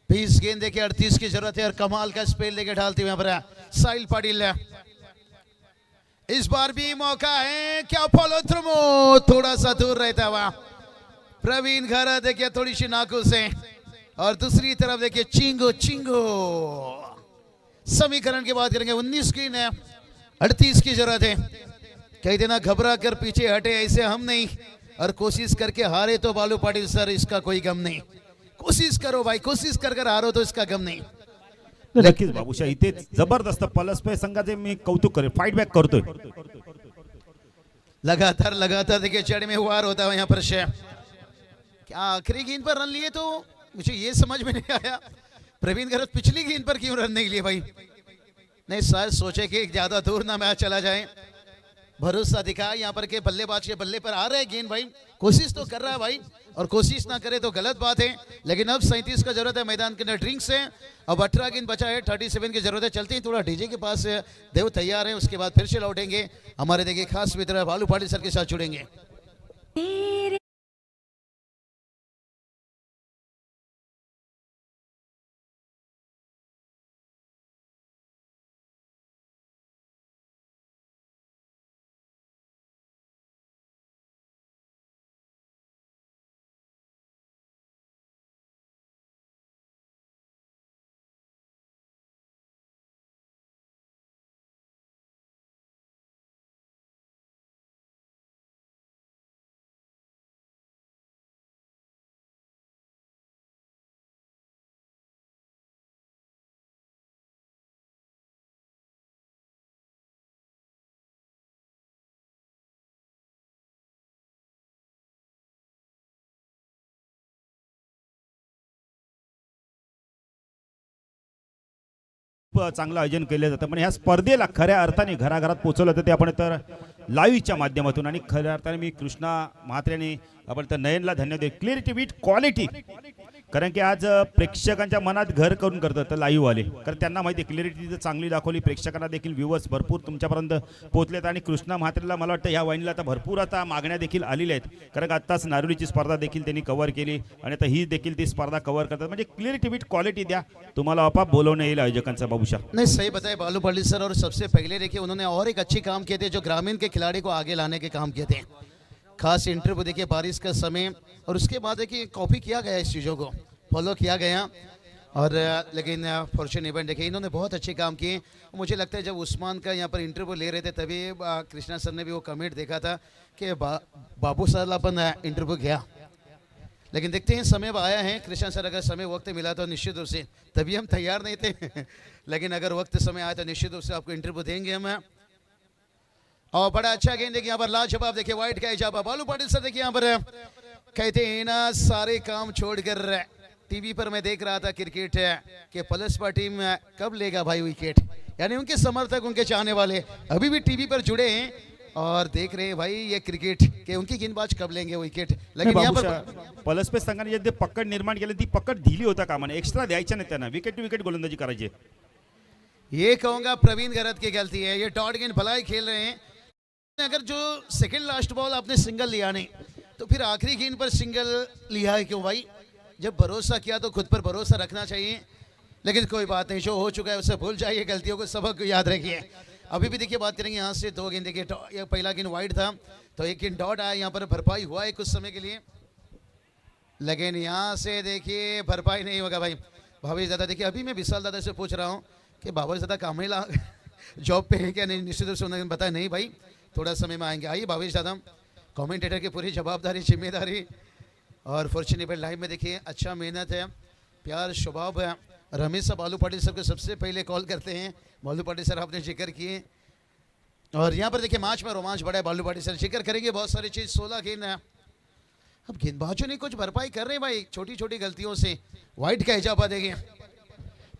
20 गेंद देखिए 38 की जरूरत है और कमाल का स्पेल लेके डालते हुए यहाँ पर साहिल पाटिल. इस बार भी मौका है, क्या फॉलो थ्रू, थोड़ा सा दूर रहता हुआ प्रवीण गरा देखिए थोड़ी सी नाखुश है. और दूसरी तरफ देखिए चिंगो चिंगो. समीकरण की बात करेंगे. 19 गेंद है, 38 की जरूरत है. कई दिन घबरा कर पीछे हटे, ऐसे हम नहीं. और कोशिश करके हारे तो बालू पाटिल सर इसका कोई गम नहीं. कोशिश करो भाई, कोशिश कर हारो तो इसका गम नहीं. नक्कीच बाबूशा, इथे जबरदस्त पलसपे संघाचे मी कौतुक करेल, फाईट बॅक करतोय. लगातार लगातार देखिए चढ़ में वार होता है यहाँ पर. क्या आखिरी गेंद पर रन लिए, तो मुझे ये समझ में नहीं आया प्रवीण गरज पिछली गेंद पर क्यों रन नहीं लिए भाई. नहीं शायद सोचे कि ज्यादा दूर ना मैच चला जाए. भरोसा दिखा यहाँ पर के बल्लेबाज के बल्ले पर आ रहे हैं गेंद भाई. कोशिश तो कर रहा है भाई, और कोशिश ना करे तो गलत बात है. लेकिन अब 37 का जरूरत है मैदान के अंदर ड्रिंक्स है. अब 18 गेंद बचा है, 37 की जरूरत है. चलते हैं थोड़ा डीजे के पास. देव तैयार है, उसके बाद फिर से लौटेंगे. हमारे देखिए खास मित्र बालू पाटिल सर के साथ जुड़ेंगे. चांगलं आयोजन केलं जातं. पण ह्या स्पर्धेला खऱ्या अर्थाने घराघरात पोहोचवलं जातं ते आपण तर लाईव्हच्या माध्यमातून. आणि खऱ्या अर्थाने मी कृष्णा म्हात्रेने आपण तर नयनला धन्यवाद देतो. Clarity with quality. कारण की आज प्रेक्षकांच्या मनात घर करून करतात तर लाईव्ह आले, कारण त्यांना माहिती आहे क्लिअरिटी जर चांगली दाखवली प्रेक्षकांना देखील व्ह्यूअर्स भरपूर तुमच्यापर्यंत पोहोचलेत. आणि कृष्णा म्हात्रेला मला वाटतं ह्या वाहिनीला आता भरपूर आता मागण्या देखील आलेल्या आहेत, कारण आत्ताच नारुलीची स्पर्धा देखील त्यांनी कव्हर केली आणि आता ही देखील ती स्पर्धा कव्हर करतात. म्हणजे क्लिअरिटी विथ क्वालिटी द्या, तुम्हाला आपाप बोलवणं येईल आयोजकांचा. बाबूशा नहीं सही बताए बालू पाटिल सर. और सबसे पहले देखिए उन्होंने और एक अच्छी काम किए थे, जो ग्रामीण के खिलाड़ी को आगे लाने के काम किए थे. खास इंटरव्यू देखिए बारिश का समय, और उसके बाद देखिए कॉपी किया गया, इस चीज़ों को फॉलो किया गया. और लेकिन फॉर्चून इवेंट देखिए इन्होंने बहुत अच्छे काम किए। मुझे लगता है जब उस्मान का यहाँ पर इंटरव्यू ले रहे थे तभी कृष्णा सर ने भी वो कमेंट देखा था कि बाबू सर अपन इंटरव्यू किया, लेकिन देखते हैं समय अब आया है। कृष्णा सर अगर समय वक्त मिला तो निश्चित रूप से, तभी हम तैयार नहीं थे लेकिन अगर वक्त समय आया तो निश्चित रूप से आपको इंटरव्यू देंगे हम। और बड़ा अच्छा गेंद देखिए यहाँ पर लाजवाब, देखिए वाइट का इजाफा। बालू पाटिल सर देखिए यहाँ पर कहते हैं ना सारे काम छोड़कर टीवी पर मैं देख रहा था क्रिकेट के पलसपा टीम कब लेगा भाई विकेट, यानी उनके समर्थक उनके चाहने वाले अभी भी टीवी पर जुड़े हैं और देख रहे हैं भाई ये क्रिकेट के उनकी गेंदबाज कब लेंगे विकेट। लेकिन यहाँ पर पलसपे संघाने जे पकड निर्माण केली ती पकड दिली होता कामाने, एक्स्ट्रा द्यायच्या नाही त्यांना, विकेट टू विकेट गोलंदाजी करायची। ये कहूंगा प्रवीण गरत की गलती है, ये डॉट गेंद भलाई खेल रहे हैं। अगर जो सेकंड लास्ट बॉल आपने सिंगल लिया नहीं तो फिर आखिरी गेंद पर सिंगल लिया है क्यों भाई? जब भरोसा किया तो खुद पर भरोसा रखना चाहिए। लेकिन कोई बात नहीं, शो हो चुका है, उसे भूल जाइए, गलतियों को सबक याद रखिए। अभी भी देखिए बात करेंगे यहाँ से दो गेंद, देखिए पहला गेंद वाइड था तो एक गेंद डॉट आया, यहाँ पर भरपाई हुआ है कुछ समय के लिए, लेकिन यहाँ से देखिए भरपाई नहीं होगा भाई। भावेश दादा देखिए अभी मैं विशाल दादा से पूछ रहा हूँ कि भावेश दादा कामेला जॉब पे है क्या? नहीं, निश्चित रूप से उन्होंने बताया नहीं भाई थोड़ा समय में आएंगे। आइए भावेश दादा, कमेंटेटर की पूरी जवाबदारी जिम्मेदारी। और फॉर्चुनेट लाइव में देखिए अच्छा मेहनत है, प्यार स्वभाव है। रमेश साहब बालू पाटिल साहब को सबसे पहले कॉल करते हैं। बालू पाटिल सर आपने जिक्र किए और यहाँ पर देखिए मैच में रोमांच बढ़ा है। बालू पाटिल सर जिक्र करेंगे बहुत सारी चीज। 16 गेंद है, अब गेंदबाजों ने कुछ भरपाई कर रहे हैं भाई छोटी छोटी गलतियों से। वाइट का इजाफा देखिए,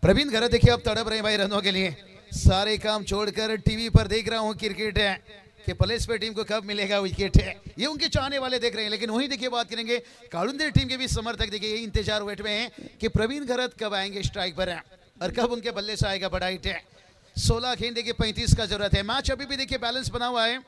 प्रवीण घर देखिए अब तड़प रहे हैं भाई रनों के लिए। सारे काम छोड़कर टीवी पर देख रहा हूँ क्रिकेट है कि पलेसपे टीम को कब मिलेगा विकेट है, ये उनके चाहने वाले देख रहे हैं। लेकिन वही देखिए बात करेंगे कालुंदे टीम के भी समर्थक देखिए यही इंतजार वेट में हैं कि प्रवीण गरत कब आएंगे स्ट्राइक पर है और कब उनके बल्ले से आएगा बड़ा हिट है। 16 गेंद देखिए 35 का जरूरत है। मैच अभी भी देखिए बैलेंस बना हुआ है,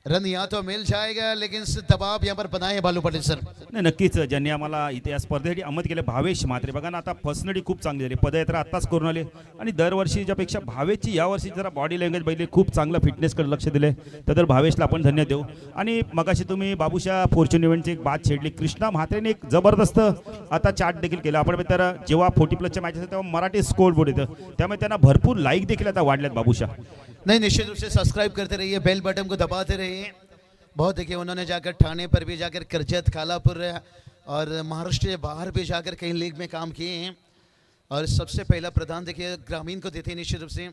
रन या तो मिल जाएगा लेकिन दबाव यहाँ पर बनाए बालू पाटील सर। नाही नक्कीच ज्यांनी आम्हाला इथे या स्पर्धेसाठी आमंत्रित केले भावेश म्हात्रे, बघा ना आता फसनडी खूप चांगली झाली, पदयात्रा आत्ताच करून आले आणि दरवर्षीच्या पेक्षा भावेशची यावर्षी जरा बॉडी लँग्वेज बघितली, खूप चांगलं फिटनेसकडे लक्ष दिले, तर भावेशला आपण धन्य देऊ। आणि मगाशी तुम्ही बाबूशा फॉर्च्यून इव्हेंटची एक बात छेडली, कृष्णा म्हात्रेने एक जबरदस्त आता चार्ट देखील केला आपण, तर जेव्हा 40+ मॅचेस असतात तेव्हा मराठी स्कोर बोर्ड येतं, त्यामुळे त्यांना भरपूर लाईक देखील आता वाढल्यात बाबूशा। नहीं निश्चित रूप से सब्सक्राइब करते रहिए, बेल बटन को दबाते रहिए। बहुत देखिए उन्होंने जाकर ठाणे पर भी जाकर करजत कालापुर और महाराष्ट्र के बाहर भी जाकर कई लीग में काम किए हैं और सबसे पहला प्रदान देखिए ग्रामीण को देते हैं निश्चित रूप से।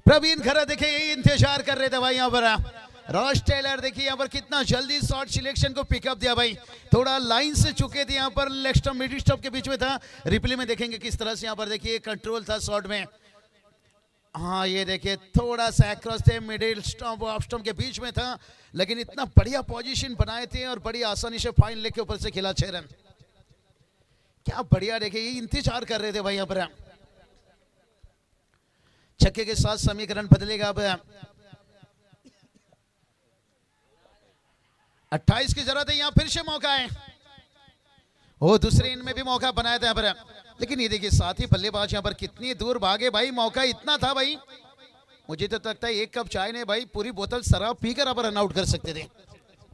प्रवीण खरा देखिए यही इंतजार कर रहे थे भाई यहाँ पर। रॉस टेलर देखिए यहाँ पर कितना जल्दी शॉट सिलेक्शन को पिकअप दिया भाई, थोड़ा लाइन से चुके थे यहाँ पर, लेग स्टंप मिडिल स्टंप के बीच में था। रिप्ले में देखेंगे किस तरह से यहाँ पर देखिए कंट्रोल था शॉट में। हाँ ये देखिए थोड़ा सा क्रॉस थे, मिडिल स्टंप ऑफ स्टंप के बीच में था, लेकिन इतना बढ़िया पोजीशन बनाए थे और बड़ी आसानी से फाइन लेग के ऊपर से खेला 6 रन। क्या बढ़िया देखिए ये इंतजार कर रहे थे भाई यहाँ पर। छक्के के साथ समीकरण बदलेगा अब। 28 की जरूरत है, यहाँ फिर से मौका है, वो दूसरे इन में भी मौका बनाया था यहाँ पर। लेकिन ये देखिए साथी बल्लेबाज यहाँ पर कितनी दूर भागे भाई, मौका इतना था भाई, मुझे तो लगता है 1 कप चाय ने भाई पूरी बोतल शराब पीकर आप रन आउट कर सकते थे।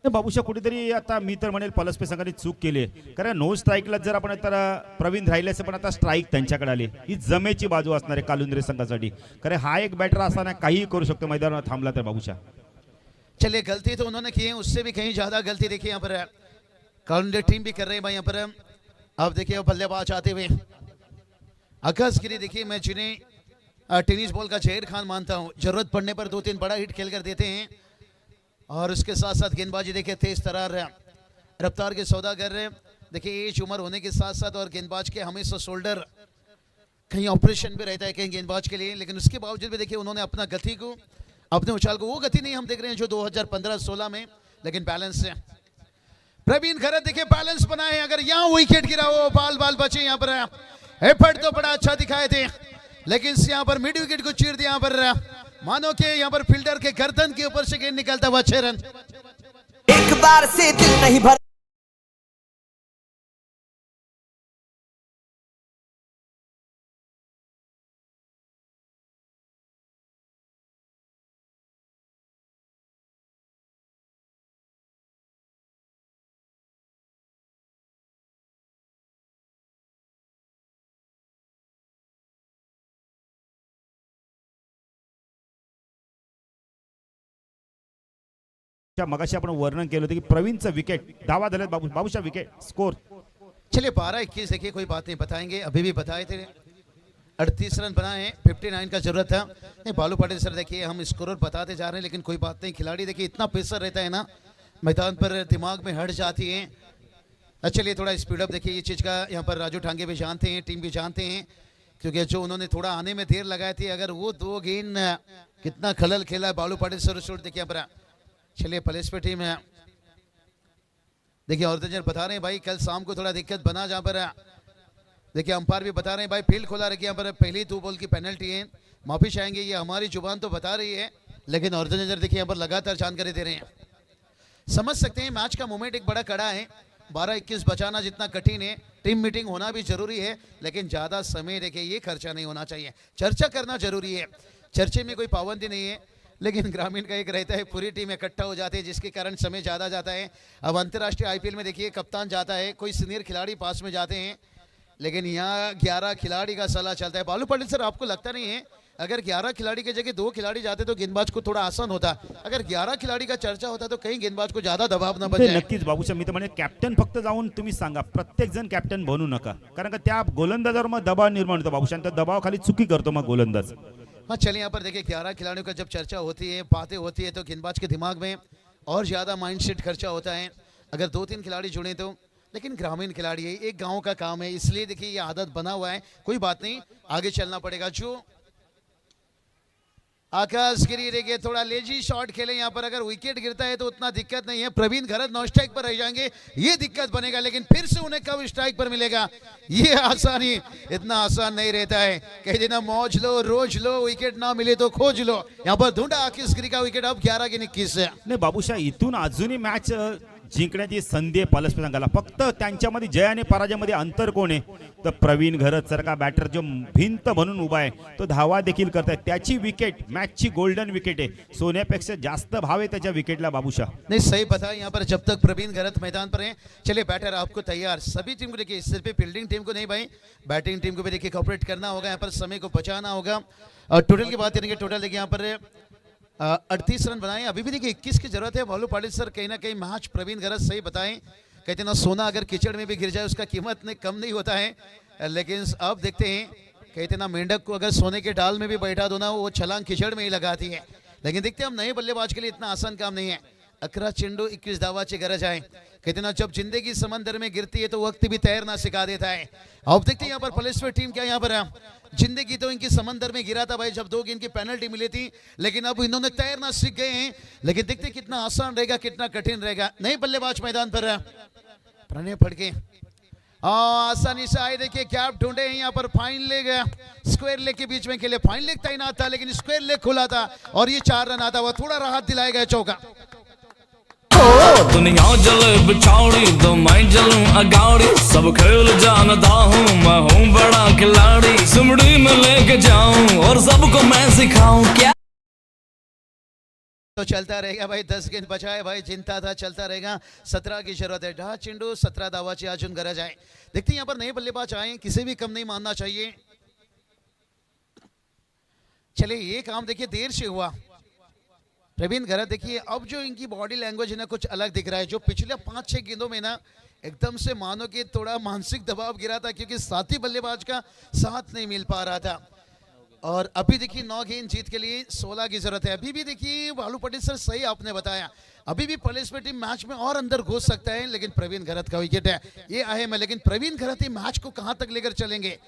बाबूशा कुठेतरी आता मी तर म्हणेल पलसपे संघाने चूक केली, कारण नो स्ट्राईकला जर आपण तर प्रवीण राहिल्याचं पण आता स्ट्राईक त्यांच्याकडे आली, ही जमेची बाजू असणार आहे कालुंद्रे संघासाठी, कारण हा एक बॅटर असताना काही करू शकतो मैदानावर थांबला तर बाबूशा। चलिए गलती तो उन्होंने की है, उससे भी कहीं ज्यादा गलती देखिए यहाँ पर कालुंद्रे टीम भी कर रहे हैं भाई यहाँ पर। अब देखिए बल्लेबाज आते हुए आकाश गिरी देखिए, मैं जिन्हें टेनिस बॉल का जहीर खान मानता हूं, जरूरत पड़ने पर 2-3 बड़ा हिट खेलकर देते हैं और उसके साथ साथ गेंदबाजी देखिए तेज तरार रफ्तार के सौदागर देखिए, एज उम्र होने के साथ साथ और गेंदबाज के हमेशा शोल्डर कहीं ऑपरेशन भी रहता है कहीं गेंदबाज के लिए, लेकिन उसके बावजूद भी देखिए उन्होंने अपना गति को, अपने उछाल को, वो गति नहीं हम देख रहे हैं जो 2015-16 में, लेकिन बैलेंस है। प्रवीण खरा देखिए बैलेंस बनाए, अगर यहाँ विकेट गिरा वो बाल बचे यहाँ पर। एफर्ट तो बड़ा अच्छा दिखाए थे लेकिन यहाँ पर मिड विकेट को चीर दिया यहाँ पर, मानो कि यहाँ पर फील्डर के गर्दन के ऊपर से गेंद निकलता हुआ 6 रन। एक बार से दिल नहीं भर मगाशी आपण वर्णन केलं होतं की प्रवीणचं विकेट धावा झाल्यात बाबूशा विकेट स्कोर चलिए 12-21 देखिए कोई बात नहीं बताएंगे अभी भी बताए थे 38 रन बनाए हैं 59 का जरूरत था नहीं बालू पाटिल सर देखिए हम स्कोर बताते जा रहे हैं लेकिन कोई बात नहीं खिलाड़ी देखिए इतना प्रेशर रहता है ना मैदान पर दिमाग में हट जाती है। चलिए थोड़ा स्पीड अप देखिए ये चीज़ का यहाँ पर राजू ठांगे भी जानते हैं टीम भी जानते हैं क्योंकि जो उन्होंने थोड़ा आने में देर लगाई थी अगर वो 2 गेंद कितना खलल खेला है बालू पाटिल सर शूट देखिए यहाँ पर। चलिए प्लेस पे टीम है देखिए और बता रहे हैं भाई कल शाम को थोड़ा दिक्कत बना जहाँ पर देखिए अंपायर भी बता रहे हैं भाई फील्ड खोला रखिए यहाँ पर पहली 2 बॉल की पेनल्टी है माफी चाहेंगे ये हमारी जुबान तो बता रही है लेकिन और देखिए यहाँ पर लगातार जानकारी दे रहे हैं। समझ सकते हैं मैच का मोमेंट एक बड़ा कड़ा है 12-21 बचाना जितना कठिन है टीम मीटिंग होना भी जरूरी है लेकिन ज़्यादा समय देखिए ये खर्चा नहीं होना चाहिए चर्चा करना जरूरी है चर्चे में कोई पाबंदी नहीं है लेकिन ग्रामीण का एक रहता है पूरी टीम इकट्ठा हो जाती है जिसके कारण समय ज़्यादा जाता है। अब अंतर्राष्ट्रीय आईपीएल में देखिए कप्तान जाता है कोई सीनियर खिलाड़ी पास में जाते हैं लेकिन यहाँ 11 खिलाड़ी का सलाह चलता है। बालू पाटिल सर आपको लगता नहीं है अगर 11 खिलाड़ी की जगह 2 खिलाड़ी जाते तो गेंदबाज को थोड़ा आसान होता अगर 11 खिलाड़ी का चर्चा होता तो कहीं गेंदबाज को ज्यादा दबाव न बन जाए। नक्कीच बाबूशा मी तर म्हणे कॅप्टन फक्त जाऊन तुम्ही सांगा प्रत्येक जण कॅप्टन बनू नका कारण का त्या गोलंदाजावर मग दबाव निर्माण होतो बाबूशा त्या दबावाखाली चुकी करतो मग गोलंदाज। हाँ चलिए यहाँ पर देखिए 11 खिलाड़ियों का जब चर्चा होती है बातें होती है तो गेंदबाज के दिमाग में और ज़्यादा माइंडसेट खर्चा होता है अगर 2-3 खिलाड़ी जुड़े तो लेकिन ग्रामीण खिलाड़ी है एक गांव का काम है इसलिए देखिए ये आदत बना हुआ है कोई बात नहीं आगे चलना पड़ेगा। जो आकाश गिरी देखिए थोड़ा लेजी शॉट खेले यहाँ पर अगर विकेट गिरता है तो उतना दिक्कत नहीं है प्रवीण घरत नॉन स्ट्राइक पर रह जाएंगे ये दिक्कत बनेगा लेकिन फिर से उन्हें कब स्ट्राइक पर मिलेगा ये आसानी इतना आसान नहीं रहता है कई दिन मौज लो रोज लो विकेट ना मिले तो खोज लो यहाँ पर ढूंढा आकाश गिरी का विकेट अब 11 की 21 है। नाही बाबूशा इथून अजूनही मॅच जिंकण्याची संधी आहे पलस संघाला फक्त त्यांच्यामध्ये जय आणि पराजयामध्ये अंतर कोण आहे तर प्रवीण घरत सारखा बॅटर जो भिंत म्हणून उभा आहे तो धावा देखील करताय त्याची विकेट मॅचची गोल्डन विकेट आहे सोन्यापेक्षा जास्त भाव आहे त्याच्या विकेटला बाबूशा। नहीं सही पता है यहाँ पर जब तक प्रवीण घरत मैदान पर है चलिए बैटर आपको तैयार सभी टीम को देखिए सिर्फ फील्डिंग टीम को नहीं भाई बैटिंग टीम को भी देखिए कॉपरेट करना होगा यहाँ पर समय को बचाना होगा और टोटल की बात करेंगे टोटल देखिए यहाँ पर 38 रन बनाए अभी भी देखिए 21 की जरूरत है। बालू पाटिल सर कहीं ना कहीं मैच प्रवीण घरत सही बताएं कहते ना सोना अगर कीचड़ में भी गिर जाए उसका कीमत नहीं कम नहीं होता है लेकिन अब देखते हैं कहते ना मेंढक को अगर सोने के डाल में भी बैठा दो ना वो छलांग कीचड़ में ही लगाती है लेकिन देखते हैं हम नए बल्लेबाज के लिए इतना आसान काम नहीं है। 11 चेंडू 21 धावाची गरज आहे कहते ना जब जिंदगी समंदर में गिरती है तो वक्त भी तैरना सिखा देता है। अब देखते हैं यहाँ पर पलेश्वर टीम क्या यहाँ पर जिंदगी तो इनकी समंदर में गिरा था भाई जब 2 गेंद की पेनल्टी मिली थी लेकिन अब इन्होंने तैरना सीख गए हैं लेकिन देखते कितना आसान रहेगा कितना कठिन रहेगा। नए बल्लेबाज मैदान पर प्रणय फड़के आसानी से आए देखिए गैप ढूंढे हैं यहाँ पर फाइन लेग स्क्वायर लेग के बीच में खेले फाइन लेग तैनात था लेकिन स्क्वायर लेग खुला था और ये 4 रन आता हुआ थोड़ा राहत दिलाएगा चौका। दुनिया जले बिछाड़ी तो मैं जलूं अगाड़ी सब खेल जानता हूँ मैं हूँ बड़ा खिलाड़ी सुमड़ी में लेके जाऊं और सबको मैं सिखाऊं क्या तो चलता रहेगा भाई 10 गेंद बचाए भाई चिंता था चलता रहेगा 17 की जरूरत है 10 चेंडू 17 धावाची अजून गरज आहे। देखते हैं यहाँ पर नए बल्लेबाज आए किसी भी कम नहीं मानना चाहिए। चलिए ये काम देखिए देर से हुआ प्रवीण घरत देखिए अब जो इनकी बॉडी लैंग्वेज है ना कुछ अलग दिख रहा है जो पिछले 5-6 गेंदों में ना एकदम से मानो कि थोड़ा मानसिक दबाव गिरा था क्योंकि साथी बल्लेबाज का साथ नहीं मिल पा रहा था और अभी देखिए 9 गेंद जीत के लिए 16 की जरूरत है। अभी भी देखिए बालू पाटिल सर सही आपने बताया अभी भी पलेश्वर टीम मैच में और अंदर घुस सकता है लेकिन प्रवीण घरत का विकेट है ये अहम है लेकिन प्रवीण घरत ही मैच को कहां तक लेकर चलेंगे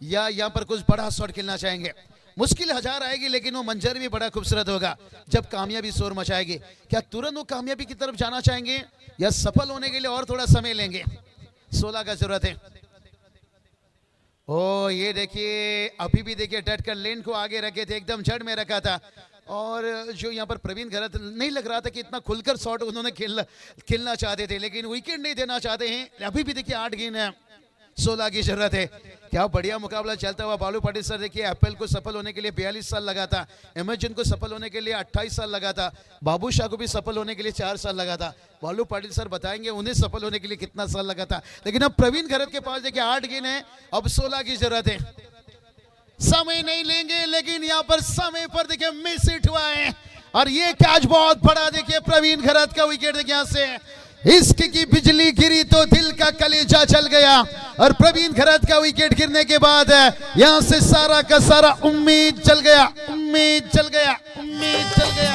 या यहाँ पर कुछ बड़ा शॉट खेलना चाहेंगे। मुश्किल 1000 आएगी लेकिन वो मंजर भी बड़ा खूबसूरत होगा जब कामयाबी शोर मचाएगी। क्या तुरंत वो कामयाबी की तरफ जाना चाहेंगे या सफल होने के लिए और थोड़ा समय लेंगे। 16 का जरूरत है। ओ ये देखिए अभी भी देखिए डट कर लेन को आगे रखे थे एकदम जड़ में रखा था और जो यहाँ पर प्रवीण घरत नहीं लग रहा था कि इतना खुलकर शॉट उन्होंने खेलना चाहते थे लेकिन विकेट नहीं देना चाहते हैं। अभी भी देखिए 8 गेंद है 16 की जरूरत है। क्या बढ़िया मुकाबला चलता हुआ बालू पाटिल सर देखिए एप्पल को सफल होने के लिए 42 साल लगा था एमएचएन को सफल होने के लिए 28 साल लगा था बाबू शाह को भी सफल होने के लिए 4 साल लगा था। बालू पाटिल सर बताएंगे उन्हें सफल होने के लिए कितना साल लगा था लेकिन अब प्रवीण घरत के पास देखिए 8 गेंद है अब 16 की जरूरत है। समय नहीं लेंगे लेकिन यहाँ पर समय पर देखिए मिस हिट हुआ है और ये कैच बहुत बड़ा देखिए प्रवीण खरत का विकेट देखिए यहाँ से इश्क की बिजली गिरी तो दिल का कलेजा चल गया और प्रवीण खरत का विकेट गिरने के बाद यहाँ से सारा का सारा उम्मीद चल गया, उम्मीद चल गया, उम्मीद चल गया।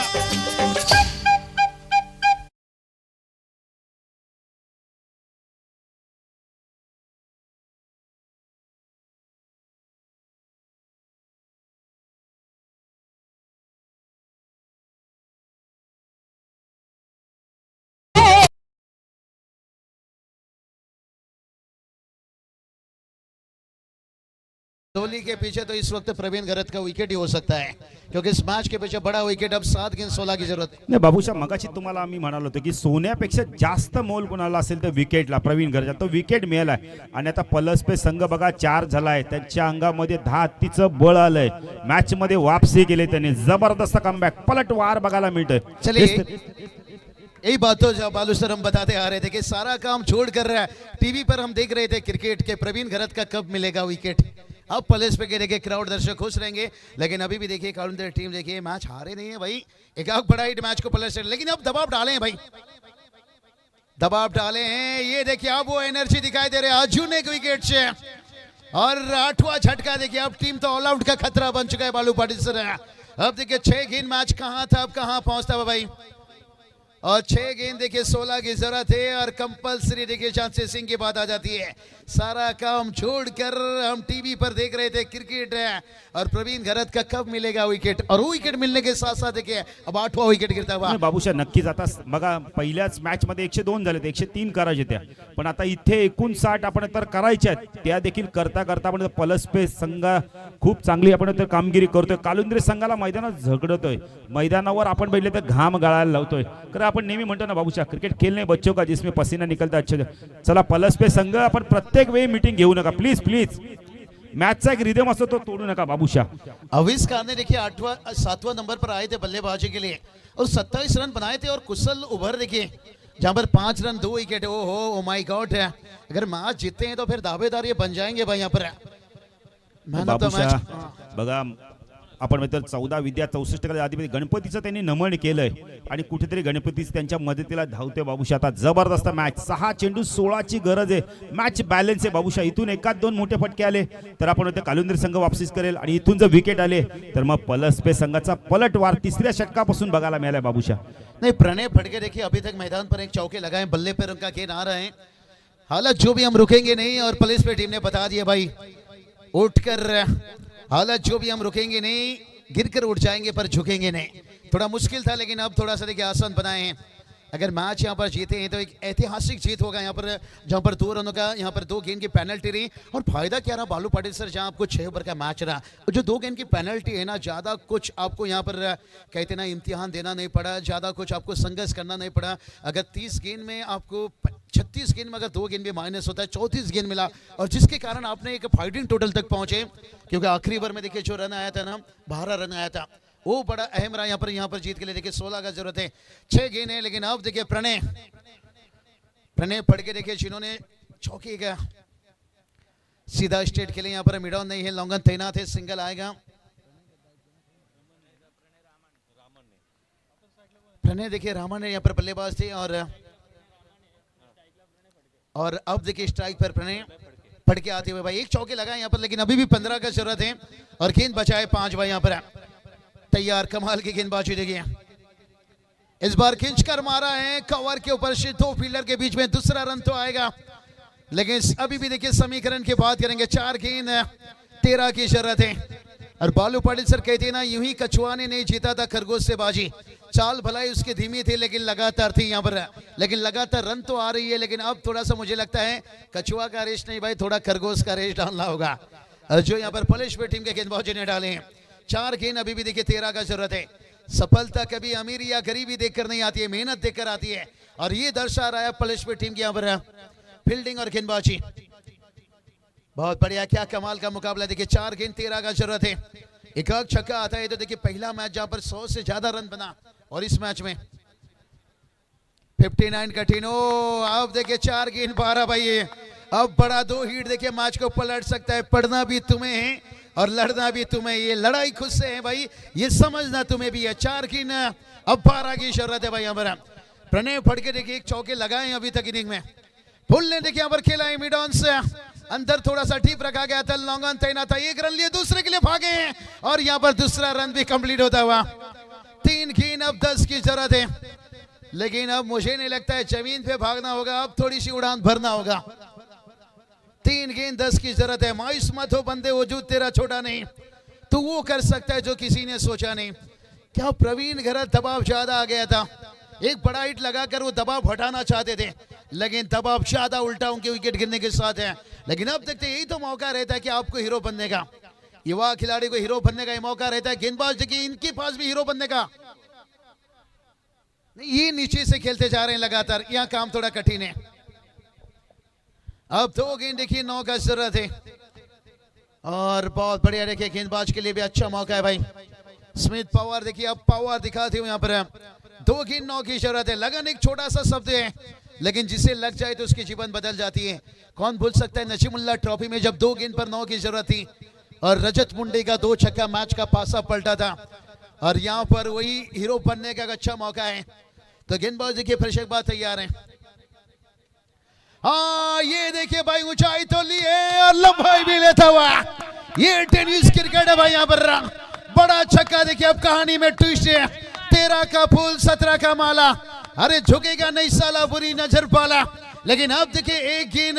कोहली के पीछे तो इस वक्त प्रवीण खरत का विकेट ही हो सकता है क्योंकि इस मैच के पीछे बड़ा विकेट अब 7 गेंद 16 की जरूरत है। नाही बाबूशा, मगाशी तुम्हाला आम्ही म्हणालो होतो की सोन्यापेक्षा जास्त मोल कोणाला असेल तर विकेटला प्रवीण खरत, तो विकेट मिळालाय आणि आता पलसपे संघ बघा 4 झालाय, त्यांच्या अंगामध्ये 10 हत्तीचं बळ आलंय, मॅच मध्ये वापसी केली त्यांनी, जबरदस्त कमबॅक पलटवार बघायला मिळतोय। चलिए यही बात तो जब बालू सर हम बताते आ रहे थे कि सारा काम छोड़ कर रहा है, टीवी पर हम देख रहे थे क्रिकेट के प्रवीण खरत का कब मिलेगा विकेट। अब पलेस पे के देखिए क्राउड दर्शक खुश रहेंगे, लेकिन अभी भी देखिए काउंटर टीम देखिए मैच हारे नहीं है भाई, एक बड़ा हिट मैच को पलेस, लेकिन अब दबाव डाले हैं भाई, दबाव डाले हैं। ये देखिए अब वो एनर्जी दिखाई दे रहे हैं अर्जुन एक विकेट से और 8वां झटका देखिए, अब टीम तो ऑल आउट का खतरा बन चुका है बालू पाटिल सर। अब देखिए 6 गेंद मैच कहां था अब कहां पहुंचता है भाई, और 6 गेंद देखिए 16 की जरूरत है और कंपलसरी देखिए चांसेस सिंह की बात आ जाती है। सारा काम छोड़कर हम टीवी पर देख रहे थे क्रिकेट है और प्रवीण खरत का कब मिलेगा विकेट, और वो विकेट मिलने के साथ साथ देखिए अब 8वां विकेट गिरता हुआ। बाबूशा नक्कीच आता बघा पहिल्याच मॅच मध्ये 102 झाले, 103 करायचे त्या, पण आता इथे 59 आपण तर करायच्या आहेत, त्या देखील करता करता आपण पलसपे संघ खूप चांगली आपण तर कामगिरी करतोय, कालुंद्रे संघाला मैदानात झगडतोय, मैदानावर आपण बैठले तर घाम गाळायला लावतोय। कारण आपण नेहमी म्हणतो ना बाबूशा, क्रिकेट खेळणे बच्चों का जिसमें पसीना निकलता अच्छा। चला पलसपे संघ आपण प्रत्येक वेळी मीटिंग घेऊ नका प्लीज प्लीज, मैचचा एक रिदम असतो तो तोडू नका बाबूशा। आविष्कार ने देखिए 7वां नंबर पर आए थे बल्लेबाजी के लिए और 27 रन बनाए थे और कुशल उभर देखिए जहां पर 5 run 2 wicket. Oh my God है, अगर मैच जीते हैं तो फिर दावेदार ये बन जाएंगे भाई यहाँ पर मैन ऑफ द मैच। बघा आपण तर 14 विद्या 64 अधिपती गणपतीचं त्यांनी नमन केलंय आणि कुठेतरी गणपतीच त्यांच्या मदतीला धावते बाबूशा। आता जबरदस्त मॅच, 6 चेंडू 16 ची गरज आहे, मॅच बॅलन्स आहे बाबूशा। इथून एकाच 2 मोठे फटके आले तर आपण कालुंद्रे संघ वापसीच करेल आणि इथून जर विकेट आले तर मग पलसपे संघाचा पलटवार 3ऱ्या षटकापासून बघायला मिळाला बाबूशा। नहीं प्रणय फटके देखिए अभी तक मैदान पर एक चौके लगाए, बल्ले पे उनका गेंद आ रहे हैं, हालात जो भी हम रुकेंगे नहीं और पुलिस पे टीम ने बता दिया भाई उठकर, हालात जो भी हम रुकेंगे नहीं, गिरकर उठ जाएंगे पर झुकेंगे नहीं। थोड़ा मुश्किल था लेकिन अब थोड़ा सा देखिए आसान बनाए हैं। अगर मैच यहाँ पर जीते हैं तो एक ऐतिहासिक जीत होगा यहाँ पर, जहाँ पर 2 रनों का यहाँ पर 2 गेंद की पेनल्टी रही और फायदा क्या रहा बालू पाटिल सर, जहाँ आपको 6 ओवर का मैच रहा और जो 2 गेंद की पेनल्टी है ना, ज़्यादा कुछ आपको यहाँ पर कहते ना इम्तिहान देना नहीं पड़ा, ज़्यादा कुछ आपको संघर्ष करना नहीं पड़ा। अगर 30 गेंद में आपको 36 गेंद में अगर 2 गेंद भी माइनस होता है, 34 गेंद मिला और जिसके कारण आपने एक फाइटिंग टोटल तक पहुंचे, क्योंकि आखिरी ओवर में देखिए जो रन आया था ना 12 रन आया था, वो बड़ा अहम रहा यहाँ पर जीत के लिए। देखिए 16 का जरूरत है, 6 गेंद है, लेकिन अब देखिए प्रणय पढ़ के देखिए जिन्होंने चौकी का सीधा स्ट्रेट के लिए यहाँ पर मिड ऑन नहीं है, लॉन्गन तैनात है, सिंगल आएगा। प्रणय देखिए रामन ने यहाँ पर बल्लेबाज थे और अब देखिए स्ट्राइक पर प्रणय पढ़ के आते हुए भाई एक चौके लगाए यहाँ पर, लेकिन अभी भी 15 का जरूरत है और गेंद बचाए 5 भाई यहाँ पर तैयार। कमाल की गेंदबाजी देखिए, इस बार खींच कर मारा है कवर के ऊपर से 2 फील्डर के बीच में, दूसरा रन तो आएगा, लेकिन अभी भी देखिए समीकरण की बात करेंगे, 4 गेंद 13 की जरूरत है। और बालू पाटिल सर कहते हैं ना, यूं ही कछुआ ने नहीं जीता था खरगोश से बाजी, चाल भलाई उसकी धीमी थी लेकिन लगातार थी यहाँ पर, लेकिन लगातार रन तो आ रही है, लेकिन अब थोड़ा सा मुझे लगता है कछुआ का रेस नहीं भाई, थोड़ा खरगोश का रेस डालना होगा जो यहाँ पर पलेश टीम के गेंदबाजों ने डाले हैं। 4 गेंद अभी भी देखिए 13 का जरूरत है। सफलता कभी अमीरी या गरीबी देखकर नहीं आती है, मेहनत देखकर आती है और ये दर्शा रहा है पलेश टीम की यहाँ पर फील्डिंग और गेंदबाजी। बहुत बढ़िया, क्या कमाल का मुकाबला। देखिए 4 गेंद 13 का जरूरत है, एक छक्का आता है तो देखिए पहला मैच जहां पर 100 से ज्यादा रन बना और इस मैच में 59 कठिन। अब देखिए 4 गेंद 12 भाई, अब बड़ा 2 हिट देखिए मैच को पलट सकता है, पढ़ना भी तुम्हें है और लड़ना भी तुम्हें, ये लड़ाई खुद से है भाई, ये समझना तुम्हें भी है। 4 गेंद अब 12 की जरूरत है भाई यहाँ पर। प्रणय फट के देखिए 1 चौके लगाए अभी तक इनिंग में। फुल ने देखिए यहाँ पर खेला है मिड ऑन से, अंदर थोड़ा सा डीप रखा गया था, लॉन्ग ऑन तैनात था, 1 रन लिए, दूसरे के लिए भागे हैं और यहाँ पर दूसरा रन भी कंप्लीट होता हुआ। 3 गेंद अब 10 की जरूरत है, लेकिन अब मुझे नहीं लगता है जमीन पे भागना होगा, अब थोड़ी सी उड़ान भरना होगा। 3 गेंद 10 की जरूरत है। मायूस मत हो बंदे, वजूद तेरा छोटा नहीं, तू वो कर सकता है जो किसी ने सोचा नहीं। क्या प्रवीण घरत दबाव ज्यादा आ गया था, एक बड़ा हिट लगाकर वो दबाव हटाना चाहते थे, लेकिन दबाव ज्यादा उल्टा उनके विकेट गिरने के साथ है। लेकिन अब देखते यही तो मौका रहता है कि आपको हीरो बनने का, युवा खिलाड़ी को हीरो बनने का मौका रहता है। गेंदबाज देखिए इनके पास भी हीरो बनने का नहीं, ये नीचे से खेलते जा रहे हैं लगातार, यहाँ काम थोड़ा कठिन है। अब 2 गेंद देखिए 9 का जरूरत है और बहुत बढ़िया देखिए गेंदबाज के लिए भी अच्छा मौका है भाई। स्मिथ पावर देखिए अब पावर दिखाते हुए यहाँ पर 2 गेंद 9 की जरूरत है। लगन एक छोटा सा शब्द है, लेकिन जिसे लग जाए तो उसकी जीवन बदल जाती है। कौन भूल सकता है नजीमुल्लाह ट्रॉफी में जब 2 गेंद पर 9 की जरूरत थी और रजत मुंडे का 2 छक्का मैच का पासा पलटा था, और यहाँ पर वही हीरो बनने का अच्छा मौका है। तो गेंदबाज देखिए फिर एक बार तैयार है। हाँ ये देखिए भाई ऊंचाई तो लिए और लंबाई भी लेता हुआ, ये टेनिस क्रिकेट है भाई। यहाँ पर बड़ा छक्का देखिए, अब कहानी में ट्विस्ट है। 13 का फूल 17 का माला, अरे झुकेगा नहीं साला, बुरी नजर पाला। लेकिन अब देखिए 1 गेंद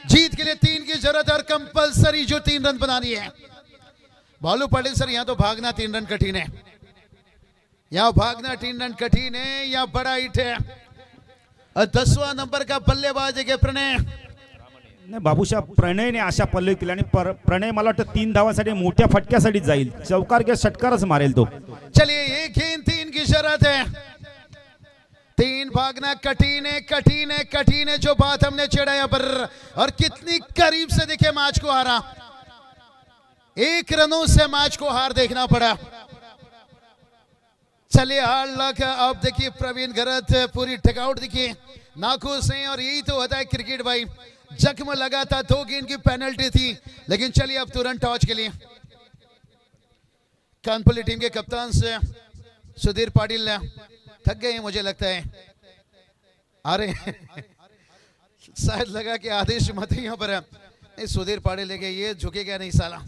जीत के लिए 3 की जरूरत और कंपलसरी जो 3 रन बनानी है। बालू पाटिल सर यहाँ तो भागना 3 रन कठिन है, यहाँ भागना 3 रन कठिन है, यहाँ बड़ा हिट है। और 10वां नंबर का बल्लेबाज है प्रणय। नाही बाबूशा, प्रणयने अशा पल्लवी केल्या आणि प्रणय मला वाटतं 3 धावांसाठी मोठ्या फटक्यासाठी जाईल, चौकार किंवा षटकारच मारेल तो। चलिए 1 गेंद 3 की जरूरत है, 3 भागना कठिन है, कठिन है, कठिन है जो बात हमने छेड़ा यहाँ पर। और कितनी करीब से देखिए मैच को हारा, 1 रनों से मैच को हार देखना पड़ा। चलिए हार्ड लक। अब देखिए प्रवीण घरत पूरी टेकआउट देखिए नाखुश हैं, और यही तो होता है क्रिकेट भाई। जख्म लगा था, 2 गेंद की पेनल्टी थी, लेकिन चलिए अब तुरंत टॉस के लिए कानपुर टीम के कप्तान से सुधीर पाटिल थक गए हैं मुझे लगता है। अरे शायद लगा कि आदेश मत ही यहाँ पर नहीं, सुधीर पाटिल लेके ये झुकेगा नहीं साला।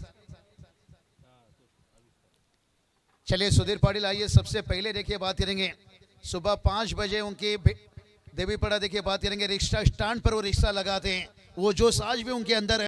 चलिए सुधीर पाटिल आइए, सबसे पहले देखिए बात करेंगे सुबह 5 बजे उनके देवीपड़ा देखिए बात करेंगे। रिक्शा स्टैंड पर वो रिक्शा लगाते हैं, वो जोश आज भी उनके अंदर है।